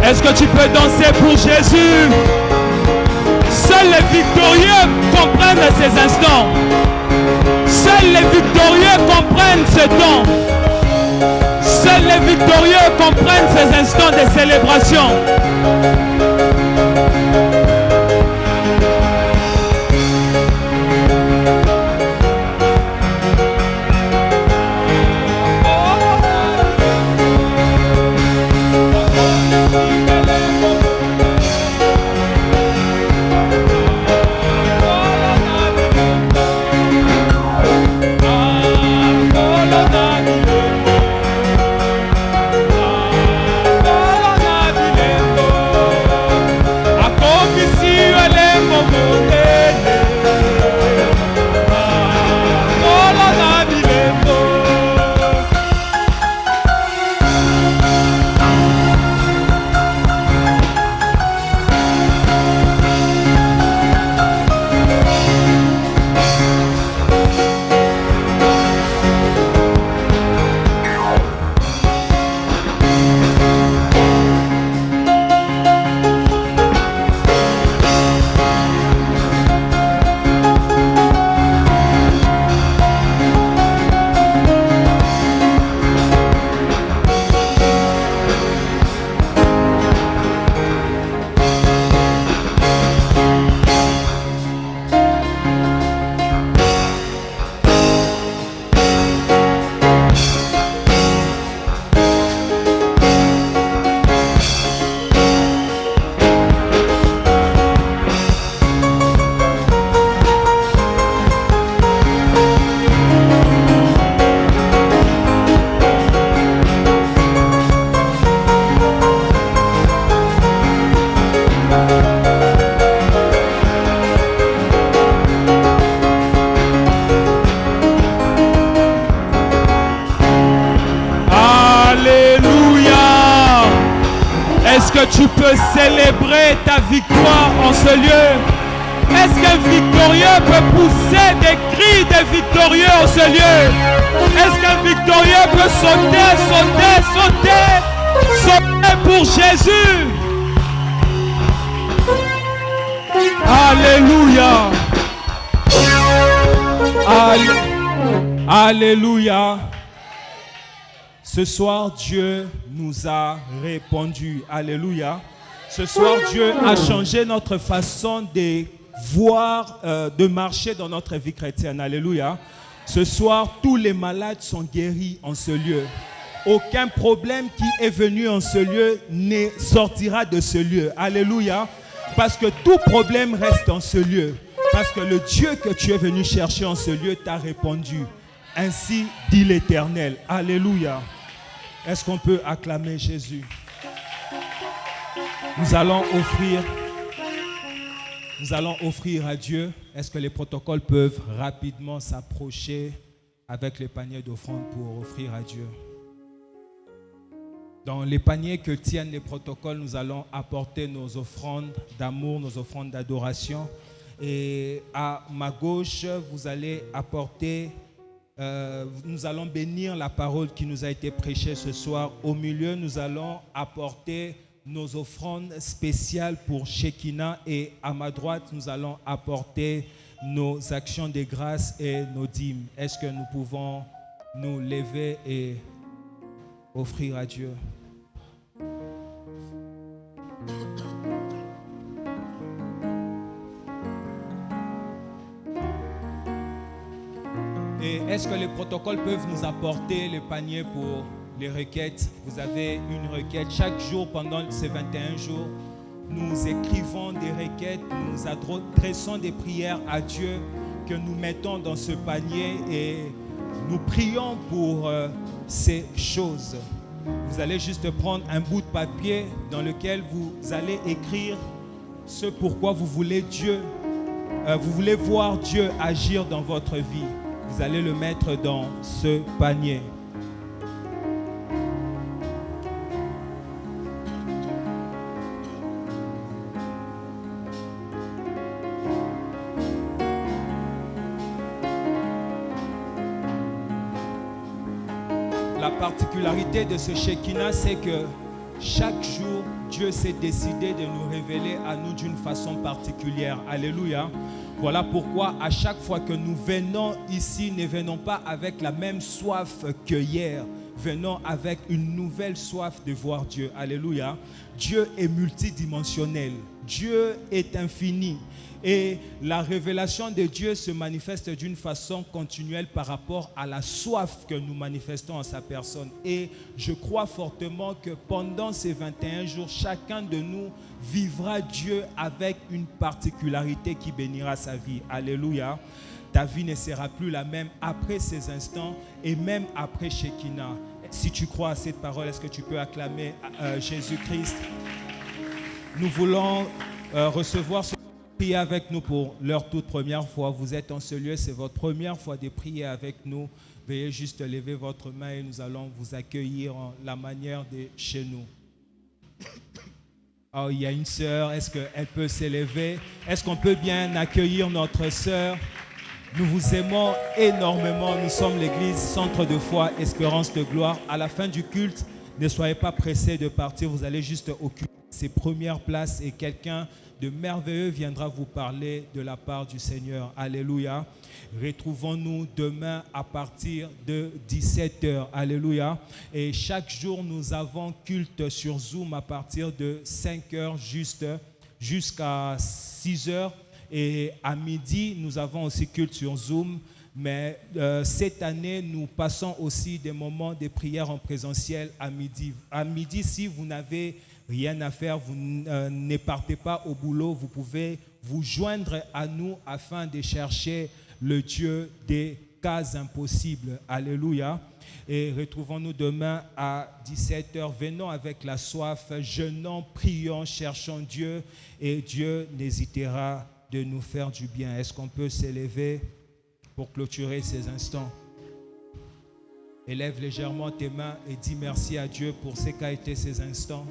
Est-ce que tu peux danser pour Jésus? Seuls les victorieux comprennent ces instants. Seuls les victorieux comprennent ce temps. Seuls les victorieux comprennent ces instants de célébration. que tu peux célébrer ta victoire en ce lieu? Est-ce qu'un victorieux peut pousser des cris de victorieux en ce lieu? Est-ce qu'un victorieux peut sauter, sauter, sauter, sauter pour Jésus? Alléluia. Alléluia. Ce soir, Dieu nous a répondu. Alléluia. Ce soir, Dieu a changé notre façon de voir, de marcher dans notre vie chrétienne. Alléluia. Ce soir, tous les malades sont guéris en ce lieu. Aucun problème qui est venu en ce lieu ne sortira de ce lieu. Alléluia. Parce que tout problème reste en ce lieu. Parce que le Dieu que tu es venu chercher en ce lieu t'a répondu. Ainsi dit l'Éternel. Alléluia. Est-ce qu'on peut acclamer Jésus? Nous allons offrir à Dieu. Est-ce que les protocoles peuvent rapidement s'approcher avec les paniers d'offrande pour offrir à Dieu? Dans les paniers que tiennent les protocoles, nous allons apporter nos offrandes d'amour, nos offrandes d'adoration. Et à ma gauche, vous allez apporter, nous allons bénir la parole qui nous a été prêchée ce soir. Au milieu, nous allons apporter nos offrandes spéciales pour Shekinah. Et à ma droite, nous allons apporter nos actions de grâce et nos dîmes. Est-ce que nous pouvons nous lever et offrir à Dieu? Et est-ce que les protocoles peuvent nous apporter les paniers pour les requêtes? Vous avez une requête chaque jour pendant ces 21 jours. Nous écrivons des requêtes, nous adressons des prières à Dieu que nous mettons dans ce panier et nous prions pour ces choses. Vous allez juste prendre un bout de papier dans lequel vous allez écrire ce pourquoi vous voulez Dieu, vous voulez voir Dieu agir dans votre vie. Vous allez le mettre dans ce panier. La particularité de ce Shekinah, c'est que chaque jour, Dieu s'est décidé de nous révéler à nous d'une façon particulière. Alléluia. Voilà pourquoi à chaque fois que nous venons ici, ne venons pas avec la même soif que hier. Venons avec une nouvelle soif de voir Dieu. Alléluia. Dieu est multidimensionnel. Dieu est infini. Et la révélation de Dieu se manifeste d'une façon continuelle par rapport à la soif que nous manifestons en sa personne. Et je crois fortement que pendant ces 21 jours, chacun de nous vivra Dieu avec une particularité qui bénira sa vie. Alléluia. Ta vie ne sera plus la même après ces instants et même après Shekinah. Si tu crois à cette parole, est-ce que tu peux acclamer Jésus-Christ? Nous voulons recevoir ce prier avec nous pour leur toute première fois. Vous êtes en ce lieu, c'est votre première fois de prier avec nous. Veuillez juste lever votre main et nous allons vous accueillir en la manière de chez nous. Oh, il y a une sœur, est-ce qu'elle peut s'élever? Est-ce qu'on peut bien accueillir notre sœur? Nous vous aimons énormément. Nous sommes l'église Centre de foi, Espérance de gloire. À la fin du culte, ne soyez pas pressés de partir. Vous allez juste occuper ces premières places et quelqu'un de merveilleux viendra vous parler de la part du Seigneur. Alléluia. Retrouvons-nous demain à partir de 17h. Alléluia. Et chaque jour, nous avons culte sur Zoom à partir de 5h jusqu'à 6h. Et à midi, nous avons aussi culte sur Zoom. Mais cette année, nous passons aussi des moments de prière en présentiel à midi. À midi, si vous n'avez rien à faire, vous ne partez pas au boulot, vous pouvez vous joindre à nous afin de chercher le Dieu des cas impossibles. Alléluia. Et retrouvons-nous demain à 17h. Venons avec la soif, jeûnons, prions, cherchons Dieu et Dieu n'hésitera de nous faire du bien. Est-ce qu'on peut s'élever pour clôturer ces instants? Élève légèrement tes mains et dis merci à Dieu pour ce qu'a été ces instants.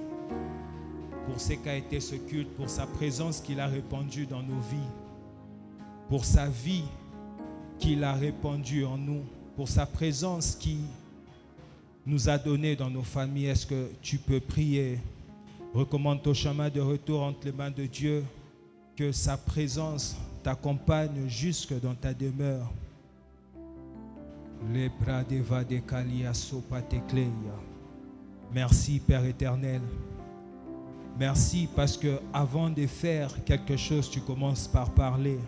pour ce qu'a été ce culte, pour sa présence qu'il a répandue dans nos vies, pour sa vie qu'il a répandue en nous, pour sa présence qui nous a donné dans nos familles. Est-ce que tu peux prier? Recommande ton chemin de retour entre les mains de Dieu, que sa présence t'accompagne jusque dans ta demeure. Merci Père éternel. Merci parce que avant de faire quelque chose, tu commences par parler.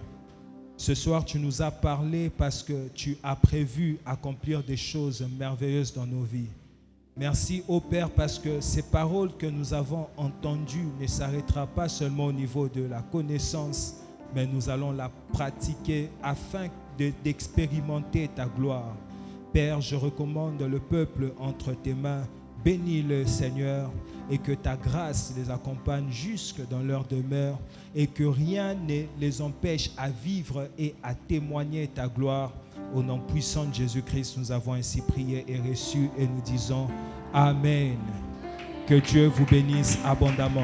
Ce soir, tu nous as parlé parce que tu as prévu accomplir des choses merveilleuses dans nos vies. Merci ô Père parce que ces paroles que nous avons entendues ne s'arrêteront pas seulement au niveau de la connaissance, mais nous allons la pratiquer afin d'expérimenter ta gloire. Père, je recommande le peuple entre tes mains. Bénis-le, Seigneur, et que ta grâce les accompagne jusque dans leur demeure et que rien ne les empêche à vivre et à témoigner ta gloire. Au nom puissant de Jésus-Christ, nous avons ainsi prié et reçu et nous disons Amen. Que Dieu vous bénisse abondamment.